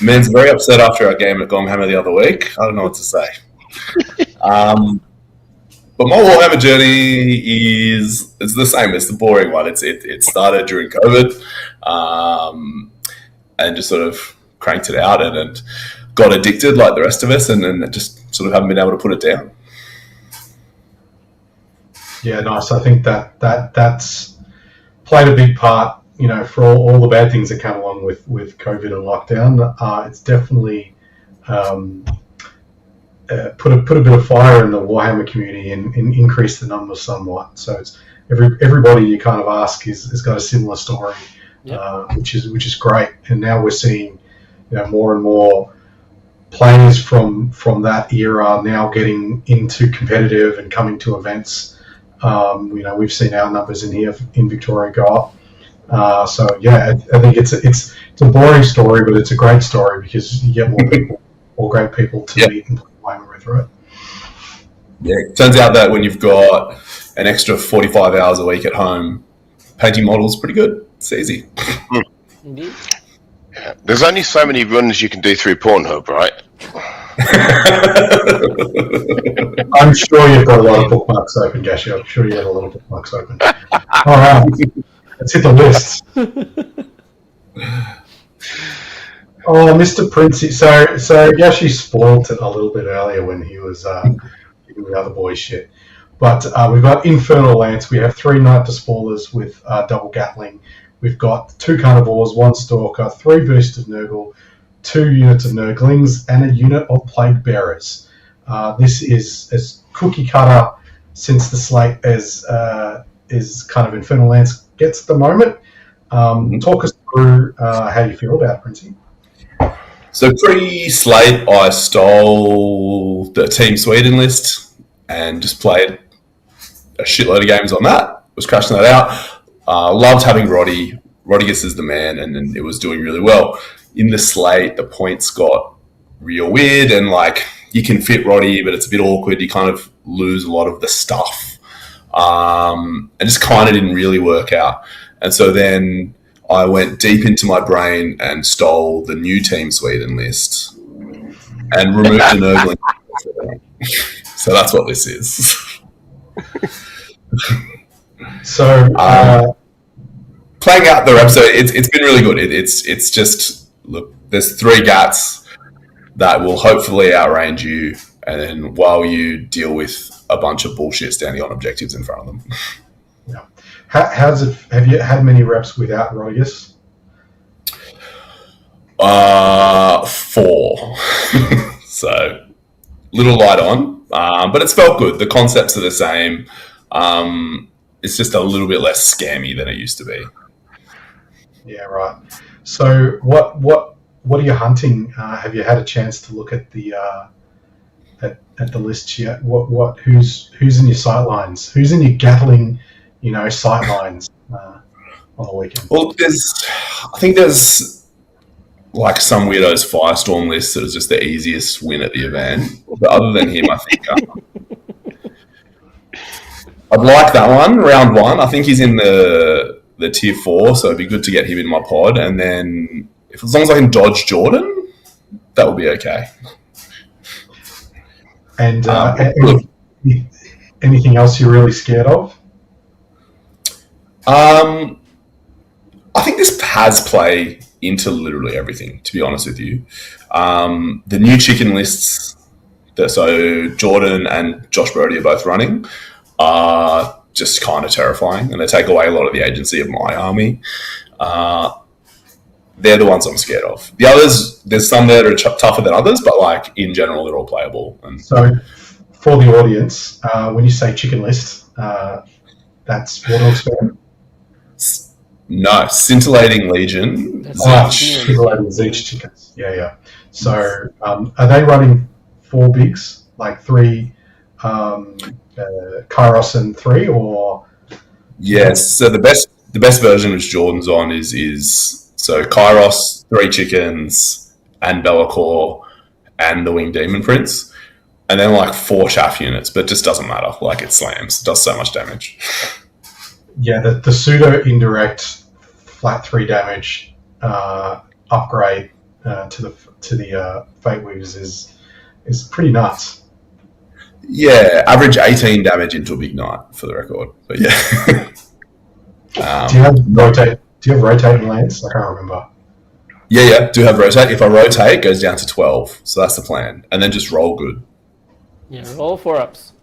Man's very upset after our game at GashHammer the other week. I don't know what to say. But my Warhammer journey is the same. It's the boring one. It started during COVID, and just sort of cranked it out and got addicted like the rest of us, and just sort of haven't been able to put it down. Yeah, nice. I think that's played a big part, you know, for all the bad things that come along with COVID and lockdown. It's definitely put a bit of fire in the Warhammer community and increase the numbers somewhat. So it's everybody you kind of ask has got a similar story, which is great. And now we're seeing, you know, more and more players from that era now getting into competitive and coming to events. You know, we've seen our numbers in here in Victoria go up. So yeah, I think it's a boring story, but it's a great story because you get more great people to meet and play Warhammer with, right? Yeah, it turns out that when you've got an extra 45 hours a week at home, painting models pretty good. It's easy. Indeed. Yeah. There's only so many runs you can do through Pornhub, right? I'm sure you've got a lot of bookmarks open, Gashi. I'm sure you have a lot of bookmarks open. All right, let's hit the list. Oh, Mr. Princey. So Gashi spoiled it a little bit earlier when he was giving the other boys shit. But we've got Infernal Lance. We have 3 Knight Despoilers with double Gatling. We've got 2 Carnivores, 1 Stalker, 3 Boost of Nurgle, 2 units of Nurglings, and a unit of Plague Bearers. This is as cookie cutter since the slate as kind of Infernal Lance gets at the moment. Talk us through how you feel about it, Princey. So pre-slate, I stole the Team Sweden list and just played a shitload of games on that. Was crashing that out. Loved having Roddy. Roddigus is the man, and it was doing really well. In the slate, the points got real weird, and like you can fit Roddy, but it's a bit awkward. You kind of lose a lot of the stuff, and just kind of didn't really work out. And so then I went deep into my brain and stole the new Team Sweden list and removed the Nurgling. So that's what this is. So playing out the episode, it's been really good. It's just, look, there's 3 Gats, that will hopefully outrange you, and then while you deal with a bunch of bullshit standing on objectives in front of them. Yeah. How's it? Have you had many reps without Rodriguez? 4. So little light on, but it's felt good. The concepts are the same. It's just a little bit less scammy than it used to be. Yeah, right. So what are you hunting? Have you had a chance to look at the at the list yet? Who's in your sight lines? Who's in your Gatling, sight lines on the weekend? Well, I think there's like some weirdos Firestorm list that is just the easiest win at the event. But other than him, I think I'd like that one, round 1. I think he's in the tier 4, so it'd be good to get him in my pod. And then as long as I can dodge Jordan, that will be okay. And anything else you're really scared of? I think this has play into literally everything, to be honest with you. The new chicken lists so Jordan and Josh Brody are both running are just kind of terrifying, and they take away a lot of the agency of my army. They're the ones I'm scared of. The others, there's some that are tougher than others, but like in general, they're all playable. And so, for the audience, when you say chicken list, that's Warlord's Fair? No, Scintillating Legion. Scintillating Zeech chickens. Yeah. So, are they running 4 bigs, like 3 Kairos and 3, or? Yes. So the best version which Jordan's on is so Kairos, 3 chickens, and Be'lakor, and the Winged Demon Prince, and then like 4 chaff units, but it just doesn't matter. Like it slams, it does so much damage. Yeah, the pseudo indirect flat 3 damage upgrade to the Fate Weavers is pretty nuts. Yeah, average 18 damage into a big knight for the record. But yeah. Do you have rotating lands? I can't remember. Yeah, do have rotate. If I rotate, it goes down to 12. So that's the plan. And then just roll good. Yeah, roll 4-ups.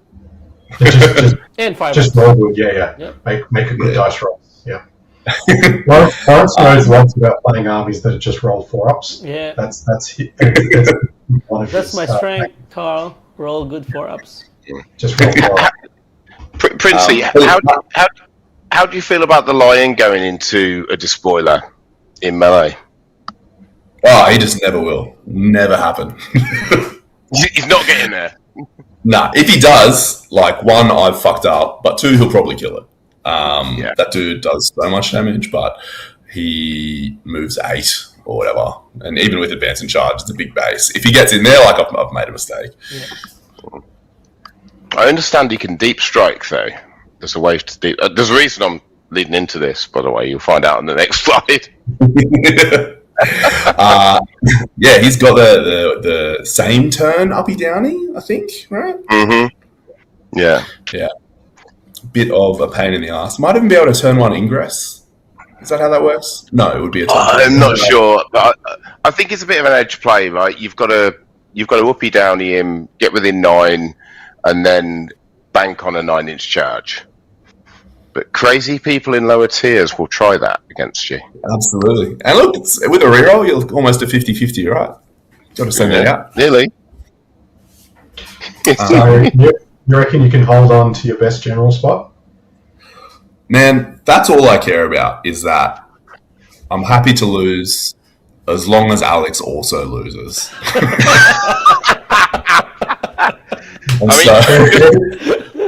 And 5 just roll good, yeah. Yep. Make a good dice roll. Yeah. Laurence knows lots about playing armies that just roll 4-ups. Yeah. That's one of That's my strength, Carl. Roll good 4-ups. Just roll 4-ups. Princey, how do you feel about the Lion going into a despoiler in melee? Oh, he just never will. Never happen. He's not getting there. Nah, if he does, like 1, I've fucked up, but 2, he'll probably kill it. That dude does so much damage, but he moves 8 or whatever, and even with advance and charge, it's a big base. If he gets in there, like I've made a mistake. Yeah. I understand he can deep strike though. There's a way to deep. There's a reason I'm leading into this, by the way. You'll find out on the next slide. Yeah, he's got the same turn uppy downy, I think, right? Mm-hmm. Yeah. Bit of a pain in the ass. Might even be able to turn 1 ingress. Is that how that works? No, it would be a turn. I'm not sure, but I think it's a bit of an edge play, right? You've got to uppy downy him, get within 9, and then bank on a 9-inch charge. But crazy people in lower tiers will try that against you. Absolutely. And look, with a reroll, you're almost a 50-50, right? Got to send that out. Nearly. So, you reckon you can hold on to your best general spot? Man, that's all I care about, is that I'm happy to lose as long as Alex also loses.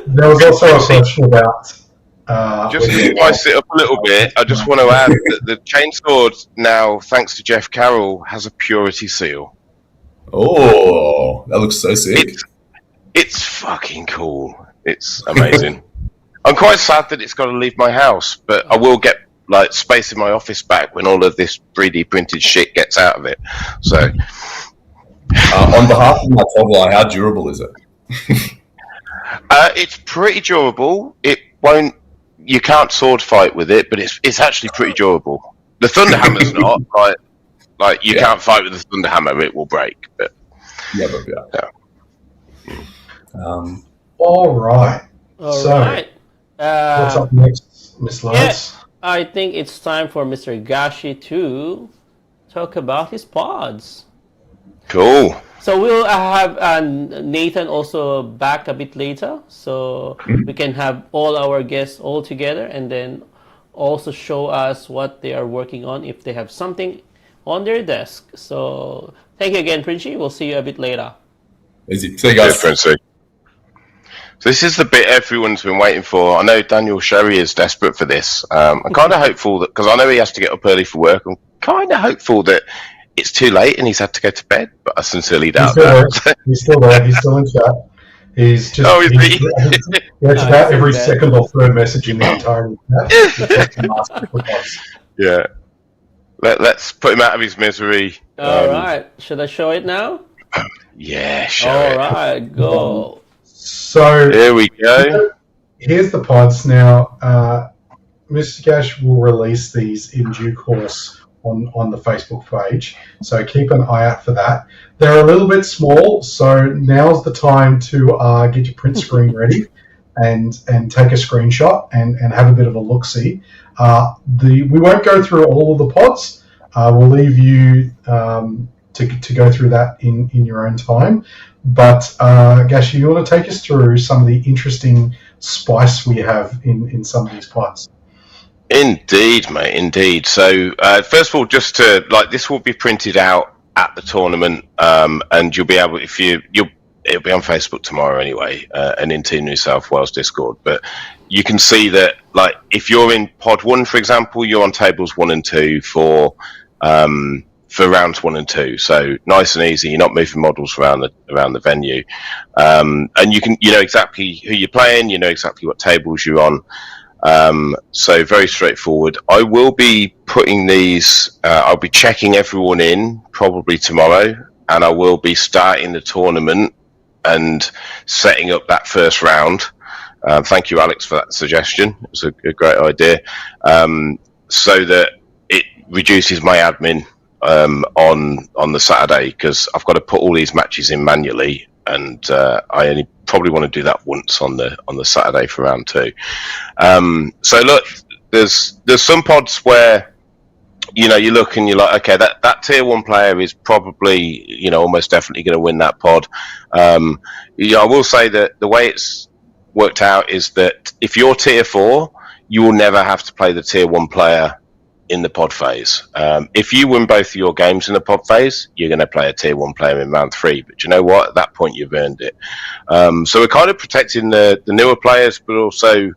There was also a question about... just to spice it up a little bit, I just want to add that the chainsword now, thanks to Jeff Carroll, has a purity seal. Oh, that looks so sick. It's fucking cool. It's amazing. I'm quite sad that it's got to leave my house, but I will get like space in my office back when all of this 3D printed shit gets out of it. So, on behalf of my toddler, how durable is it? It's pretty durable. It won't. You can't sword fight with it, but it's actually pretty durable. The Thunderhammer's not like you can't fight with the Thunderhammer; it will break. But Yeah. All right. All So, right. What's up next, Miss Laurence? I think it's time for Mr. Gashi to talk about his pods. Cool. So we'll have Nathan also back a bit later, so we can have all our guests all together, and then also show us what they are working on if they have something on their desk. So thank you again, Princey. We'll see you a bit later. Easy. See you guys. Cheers, Princey. So this is the bit everyone's been waiting for. I know Daniel Sherry is desperate for this. I'm kind of hopeful that, because I know he has to get up early for work, I'm kind of hopeful that it's too late and he's had to go to bed, but I sincerely doubt that. He's still there. He's still in chat. He's just. Oh, is he? It's about every second or third message in the entire chat. Yeah. Let's put him out of his misery. All right. Should I show it now? Yeah, sure. All right, go. So here we go. Here's the pods now. Mr. Gash will release these in due course on the Facebook page, so keep an eye out for that. They're a little bit small, so now's the time to get your print screen ready and take a screenshot and have a bit of a look-see. We won't go through all of the pods. We'll leave you to go through that in your own time. But Gashi, you want to take us through some of the interesting spice we have in some of these pods? Indeed, mate, indeed. So first of all, just to this will be printed out at the tournament, and you'll be able, it'll be on Facebook tomorrow anyway, and in Team New South Wales Discord. But you can see that, if you're in Pod 1, for example, you're on tables 1 and 2 for rounds 1 and 2. So nice and easy. You're not moving models around the venue, and you know exactly who you're playing. You know exactly what tables you're on. So very straightforward. I will be putting these. I'll be checking everyone in probably tomorrow, and I will be starting the tournament and setting up that first round. Thank you, Alex, for that suggestion. It was a great idea. So that it reduces my admin on the Saturday, because I've got to put all these matches in manually, and I only probably want to do that once on the Saturday for round 2. So look, there's some pods where you look and you're like, okay, that tier 1 player is probably almost definitely going to win that pod. I will say that the way it's worked out is that if you're tier 4, you will never have to play the tier 1 player in the pod phase. If you win both of your games in the pod phase, you're going to play a tier 1 player in round 3. But you know what? At that point, you've earned it. So we're kind of protecting the newer players, but also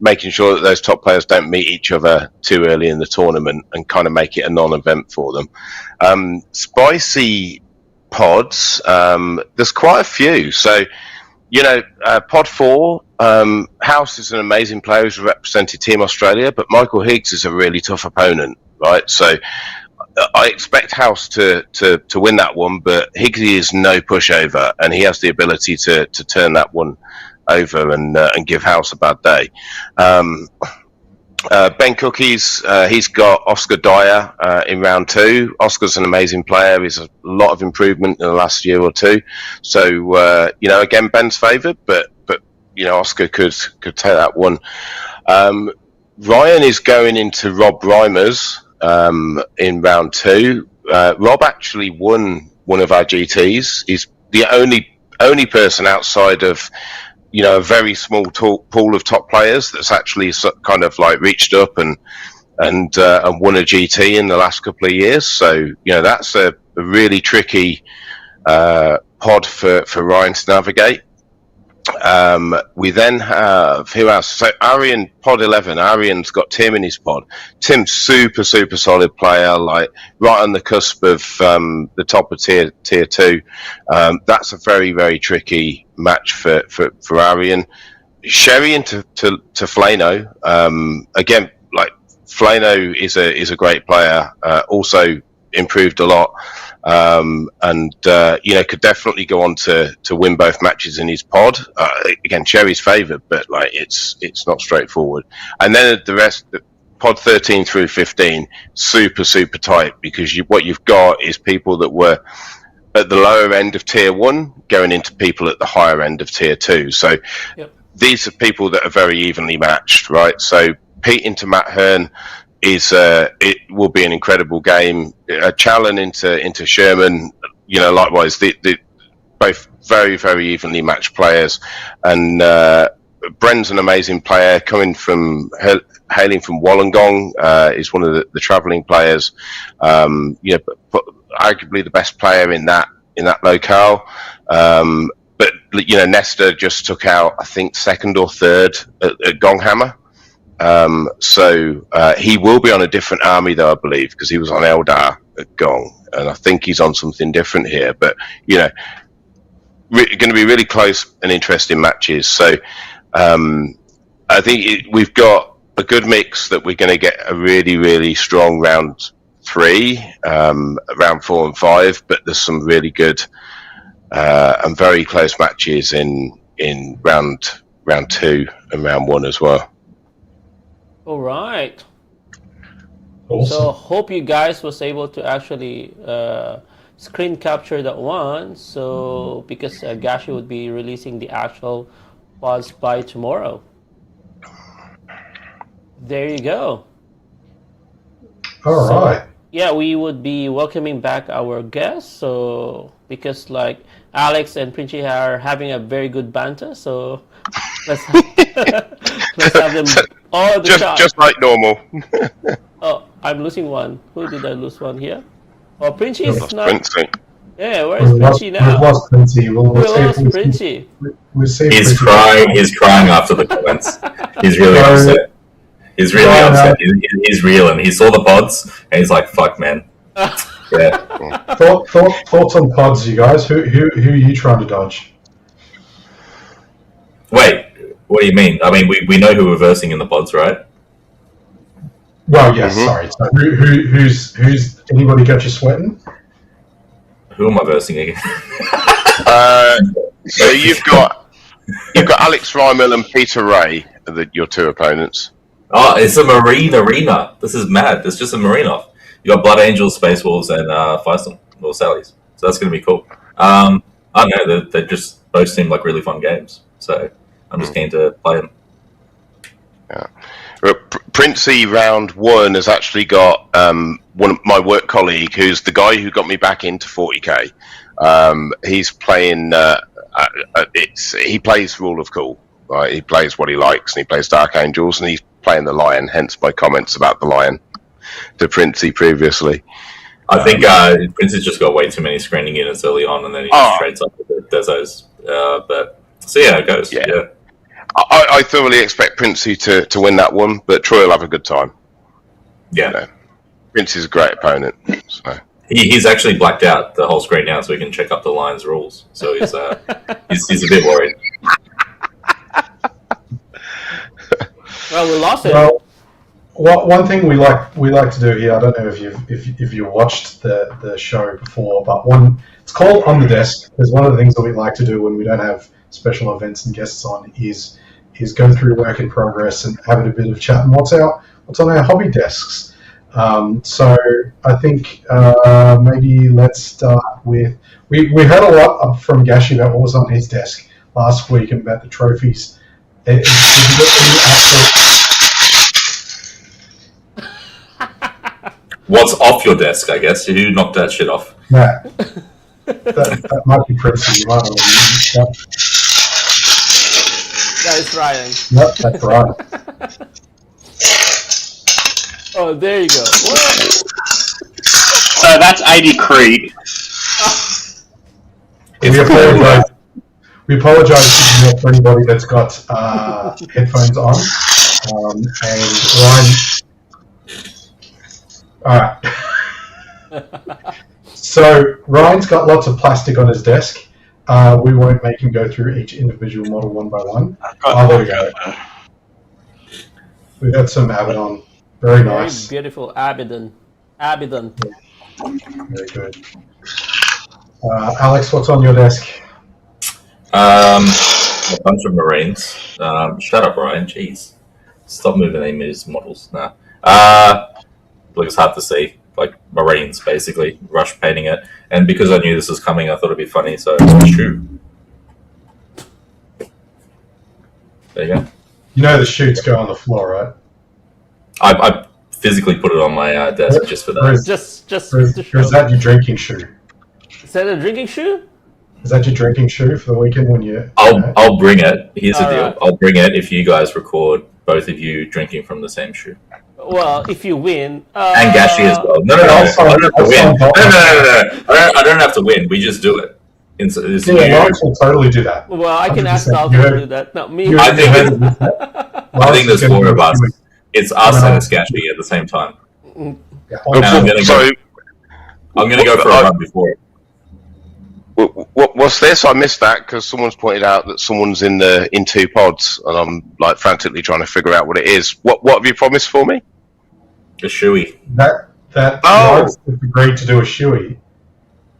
making sure that those top players don't meet each other too early in the tournament and kind of make it a non-event for them. Spicy pods, there's quite a few. So, pod 4, House is an amazing player who's represented Team Australia, but Michael Higgs is a really tough opponent, right? So I expect House to win that one, but Higgs is no pushover, and he has the ability to turn that one over and give House a bad day. Ben Cookies, he's got Oscar Dyer in round 2. Oscar's an amazing player. He's a lot of improvement in the last year or two. So, again, Ben's favoured, but Oscar could take that one. Ryan is going into Rob Reimers in round 2. Rob actually won one of our GTs. He's the only person outside of a very small pool of top players that's actually kind of reached up and won a GT in the last couple of years. So that's a really tricky pod for Ryan to navigate. We then have, who else? So Arian, pod 11. Arian's got Tim in his pod. Tim's super solid player, right on the cusp of the top of tier 2. That's a very tricky match for Arian. Sherry into Flano. Again, Flano is a great player. Also improved a lot. Could definitely go on to win both matches in his pod. Again, Sherry's favoured, but it's not straightforward. And then the rest, pod 13 through 15, super tight, because what you've got is people that were at the lower end of tier 1 going into people at the higher end of tier 2. So these are people that are very evenly matched, right? So Pete into Matt Hearn it will be an incredible game. Challen into Sherman, likewise, the both very, very evenly matched players. And Bren's an amazing player hailing from Wollongong. Is one of the travelling players. But arguably the best player in that locale. But Nesta just took out, I think, second or third at GashHammer. So he will be on a different army, though, I believe, because he was on Eldar at Gong, and I think he's on something different here. But going to be really close and interesting matches. So I think we've got a good mix that we're going to get a really, really strong round 3, round 4 and 5. But there's some really good and very close matches in round 2 and round 1 as well. All right. Awesome. So hope you guys was able to actually screen capture that one. So because Gashi would be releasing the actual pods by tomorrow. There you go. All right. Yeah, we would be welcoming back our guests. So because like Alex and Princhy are having a very good banter, so let's have them all the time. Just like normal. Oh, I'm losing one. Who did I lose one here? Oh, Princhy is not. Princey. Yeah, where is Princhy now? We've lost Princhy. We lost Princhy. He's crying. He's crying after the comments. He's really upset. He's really upset. He's reeling. He saw the pods and he's like, "Fuck, man." Yeah. Thoughts on pods, you guys? Who are you trying to dodge? Wait, what do you mean? I mean, we know who we're versing in the pods, right? Well, yes. Sorry. So who's anybody got you sweating? Who am I versing again? So you've got Alex Rymel and Peter Ray, your 2 opponents. Oh, it's a marine arena. This is mad. It's just a marine off. You got Blood Angels, Space Wolves, and Firestorm or Sallies. So that's going to be cool. I don't know. They just both seem like really fun games. So I'm just keen to play them. Yeah. Princey round 1 has actually got one of my work colleague, who's the guy who got me back into 40k. He's playing. He plays Rule of Cool. Right? He plays what he likes, and he plays Dark Angels, and he's playing the Lion. Hence my comments about the Lion to Princey previously. I think Princey's just got way too many screening units early on, and then he just trades up with the Dezos. But so yeah, it goes. Yeah. I thoroughly expect Princey to win that one, but Troy will have a good time. Yeah. Princey's a great opponent. So. He's actually blacked out the whole screen now, so he can check up the Lion's rules. So he's he's a bit worried. Well, we lost it. Well, one thing we like to do here. I don't know if you watched the show before, but it's called On the Desk. Because one of the things that we like to do when we don't have special events and guests on is go through work in progress and have a bit of chat and what's on our hobby desks. So I think maybe let's start with we heard a lot from Gashi about what was on his desk last week and about the trophies. What's off your desk, I guess? Who knocked that shit off? Matt. that might be Princey. That is Ryan. Yep, that's right. Oh, there you go. Whoa. So that's 80 Creed. We apologise for anybody that's got headphones on. And Ryan. Alright. So Ryan's got lots of plastic on his desk. We won't make him go through each individual model one by one. There we go. We've got some Abaddon. Very nice. Very beautiful Abaddon. Very good. Alex, what's on your desk? A bunch of Marines. Shut up, Ryan. Jeez. Stop moving these models now. Look, it's hard to see. like Marines, basically, rush painting it. And because I knew this was coming, I thought it'd be funny, so it's a shoe. There you go. You know the shoots go on the floor, right? I physically put it on my desk just for that. Or is that your drinking shoe? Is that a drinking shoe? Is that your drinking shoe for the weekend when you? I'll bring it. Here's the deal. Alright. I'll bring it if you guys record both of you drinking from the same shoe. Well, if you win, And Gashi as well. No. I don't have to win. No. I don't have to win. We just do it. Laurence will totally do that. Well, I can 100%. ask Dalton to do that. No, me. I think there's four of us. It's us and it's Gashi at the same time. Yeah. And I'm gonna go for a run before it. What's this? I missed that because someone's pointed out that someone's in two pods, and I'm like frantically trying to figure out what it is. What have you promised for me? A shoey. That Laurence agreed to do a shoey.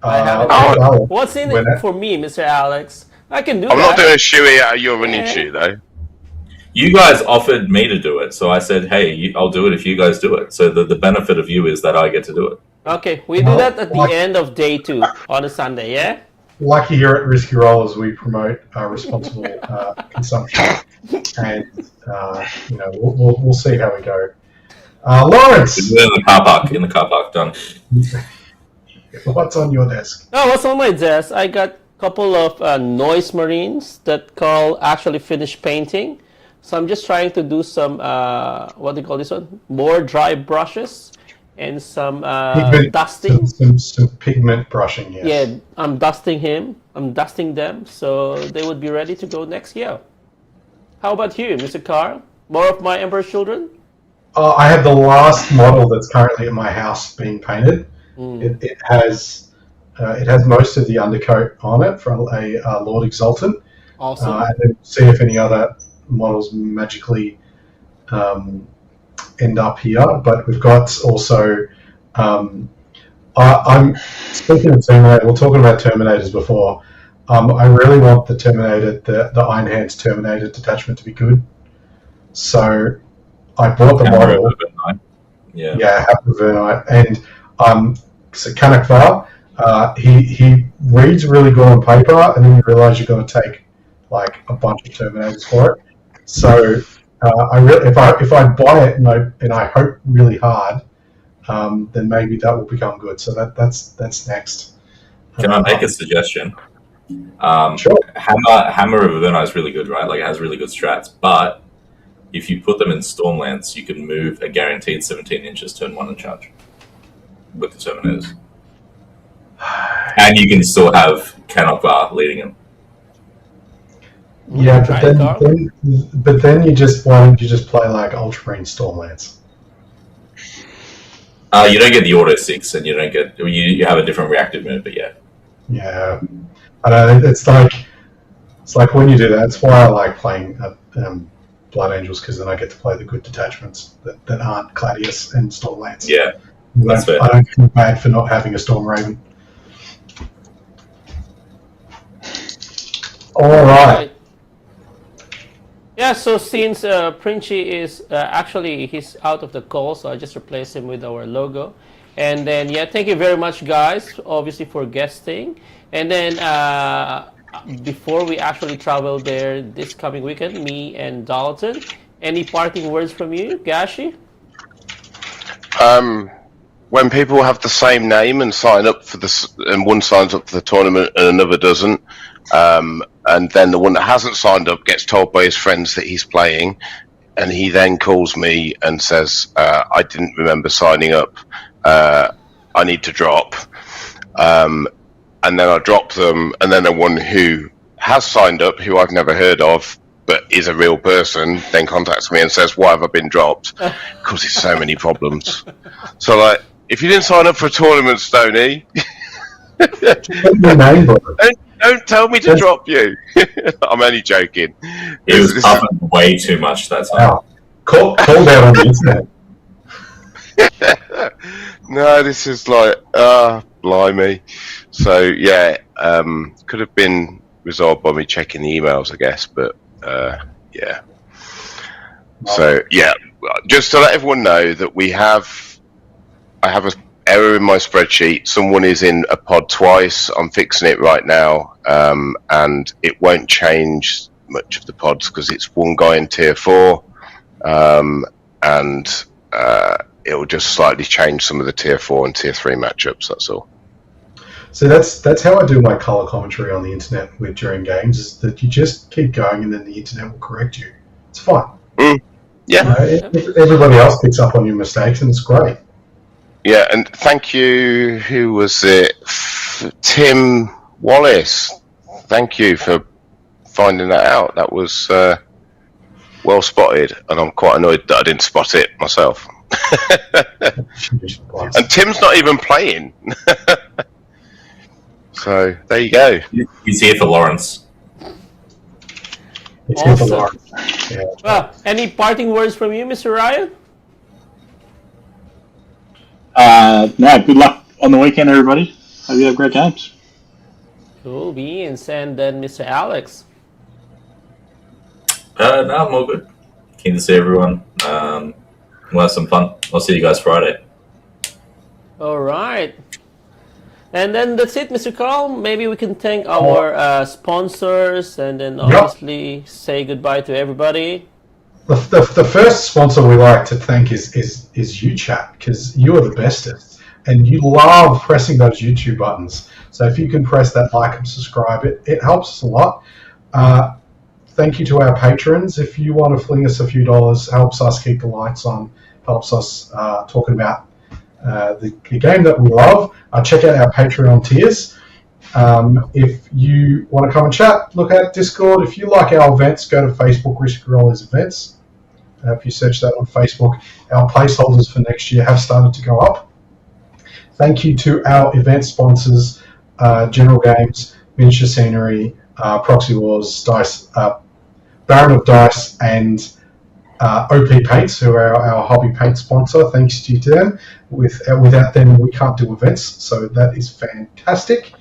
What's in it for me, Mr. Alex? I can do that. I'm not doing a shoey out of your running shoe though. You guys offered me to do it, so I said, "Hey, I'll do it if you guys do it." So the benefit of you is that I get to do it. Okay, we do that at the end of day 2 on a Sunday, yeah? Lucky here at Risky Rollers, we promote responsible consumption, and we'll see how we go. Laurence, In the car park, done. What's on your desk? Oh, what's on my desk? I got a couple of noise marines that call actually finished painting. So I'm just trying to do some what do you call this one? More dry brushes and some dusting. Some pigment brushing. Yes. Yeah, I'm dusting them, so they would be ready to go next year. How about you, Mr. Carl? More of my Emperor's Children? I have the last model that's currently at my house being painted. It has most of the undercoat on it from a Lord Exultant. Awesome. And then see if any other models magically end up here. But we've got also. I'm speaking of Terminator. We're talking about Terminators before. I really want the Terminator, the Iron Hands Terminator detachment to be good. So I bought the model. Yeah, Happavernite. And so Kanakvar, he reads really good on paper, and then you realise you've got to take like a bunch of Terminators for it. So if I buy it and I hope really hard, then maybe that will become good. So that's next. Can I make a suggestion? Sure. Hammer of Avernite is really good, right? Like it has really good strats, but if you put them in Stormlance, you can move a guaranteed 17 inches turn 1 and charge with the Terminators. And you can still have Kanokvar leading them. Yeah, but then why don't you just play like Ultramarine Stormlance? You don't get the auto 6, and you don't get you have a different reactive move, but yeah. Yeah, I know it's like when you do that. That's why I like playing Blood Angels, because then I get to play the good detachments that aren't Gladius and Stormlance. Yeah, that's fair. I don't feel bad for not having a Storm Raven. All right. Yeah, so since Princi is actually he's out of the call, so I just replaced him with our logo. And then thank you very much, guys, obviously for guesting. And then before we actually travel there this coming weekend, me and Dalton, any parting words from you, Gashi? When people have the same name and sign up for this, and one signs up for the tournament and another doesn't, and then the one that hasn't signed up gets told by his friends that he's playing, and he then calls me and says, I didn't remember signing up, I need to drop. And then I drop them, and then the one who has signed up, who I've never heard of, but is a real person, then contacts me and says, why have I been dropped? Causes so many problems. So, like, if you didn't sign up for a tournament, Stoney, don't tell me to drop you. I'm only joking. It was pumping way too much that time. Wow. Call down on the internet. No, this is like, blimey. So, yeah, could have been resolved by me checking the emails, I guess, but, yeah. So, yeah, just to let everyone know that I have a error in my spreadsheet. Someone is in a pod twice. I'm fixing it right now, and it won't change much of the pods because it's one guy in tier 4, and it'll just slightly change some of the tier 4 and tier 3 matchups. That's all. So that's how I do my color commentary on the internet with during games. Is that you just keep going and then the internet will correct you. It's fine. Yeah. Everybody else picks up on your mistakes, and it's great. Yeah, and thank you. Who was it? Tim Wallace. Thank you for finding that out. That was well spotted, and I'm quite annoyed that I didn't spot it myself. And Tim's not even playing. So there you go. He's here for Laurence. It's Awesome. here for Laurence. Yeah. Well, any parting words from you, Mr. Ryan? No, good luck on the weekend, everybody. Hope you have great games. Cool beans. And then Mr. Alex. No, I'm all good. Keen to see everyone. We'll have some fun. I'll see you guys Friday. All right. And then that's it, Mr. Carl. Maybe we can thank our sponsors and then obviously say goodbye to everybody. The first sponsor we like to thank is you, chat, because you are the bestest, and you love pressing those YouTube buttons. So if you can press that like and subscribe, it helps us a lot. Thank you to our patrons. If you want to fling us a few dollars, helps us keep the lights on, helps us talking about the game that we love. Check out our Patreon tiers. If you want to come and chat, look at Discord. If you like our events, go to Facebook, Risky Rollers Events. If you search that on Facebook, our placeholders for next year have started to go up. Thank you to our event sponsors, General Games, Miniature Scenery, Proxywars, Dice, Baron of Dice, and OP Paints, who are our hobby paint sponsor. Thanks to them. Without them, we can't do events, so that is fantastic.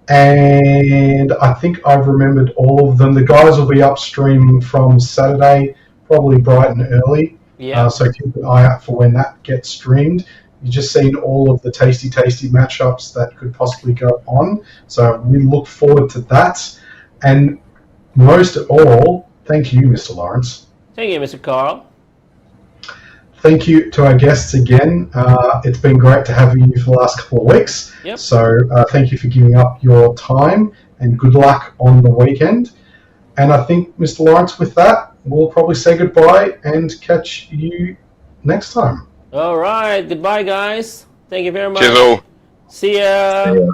And I think I've remembered all of them. The guys will be up streaming from Saturday, probably bright and early. Yeah. So keep an eye out for when that gets streamed. You've just seen all of the tasty matchups that could possibly go on. So we look forward to that. And most of all, thank you, Mr. Laurence. Thank you, Mr. Carl. Thank you to our guests again. It's been great to have you for the last couple of weeks. Yep. So thank you for giving up your time, and good luck on the weekend. And I think, Mr. Laurence, with that, we'll probably say goodbye and catch you next time. All right. Goodbye, guys. Thank you very much. Cheers all. See ya. See ya.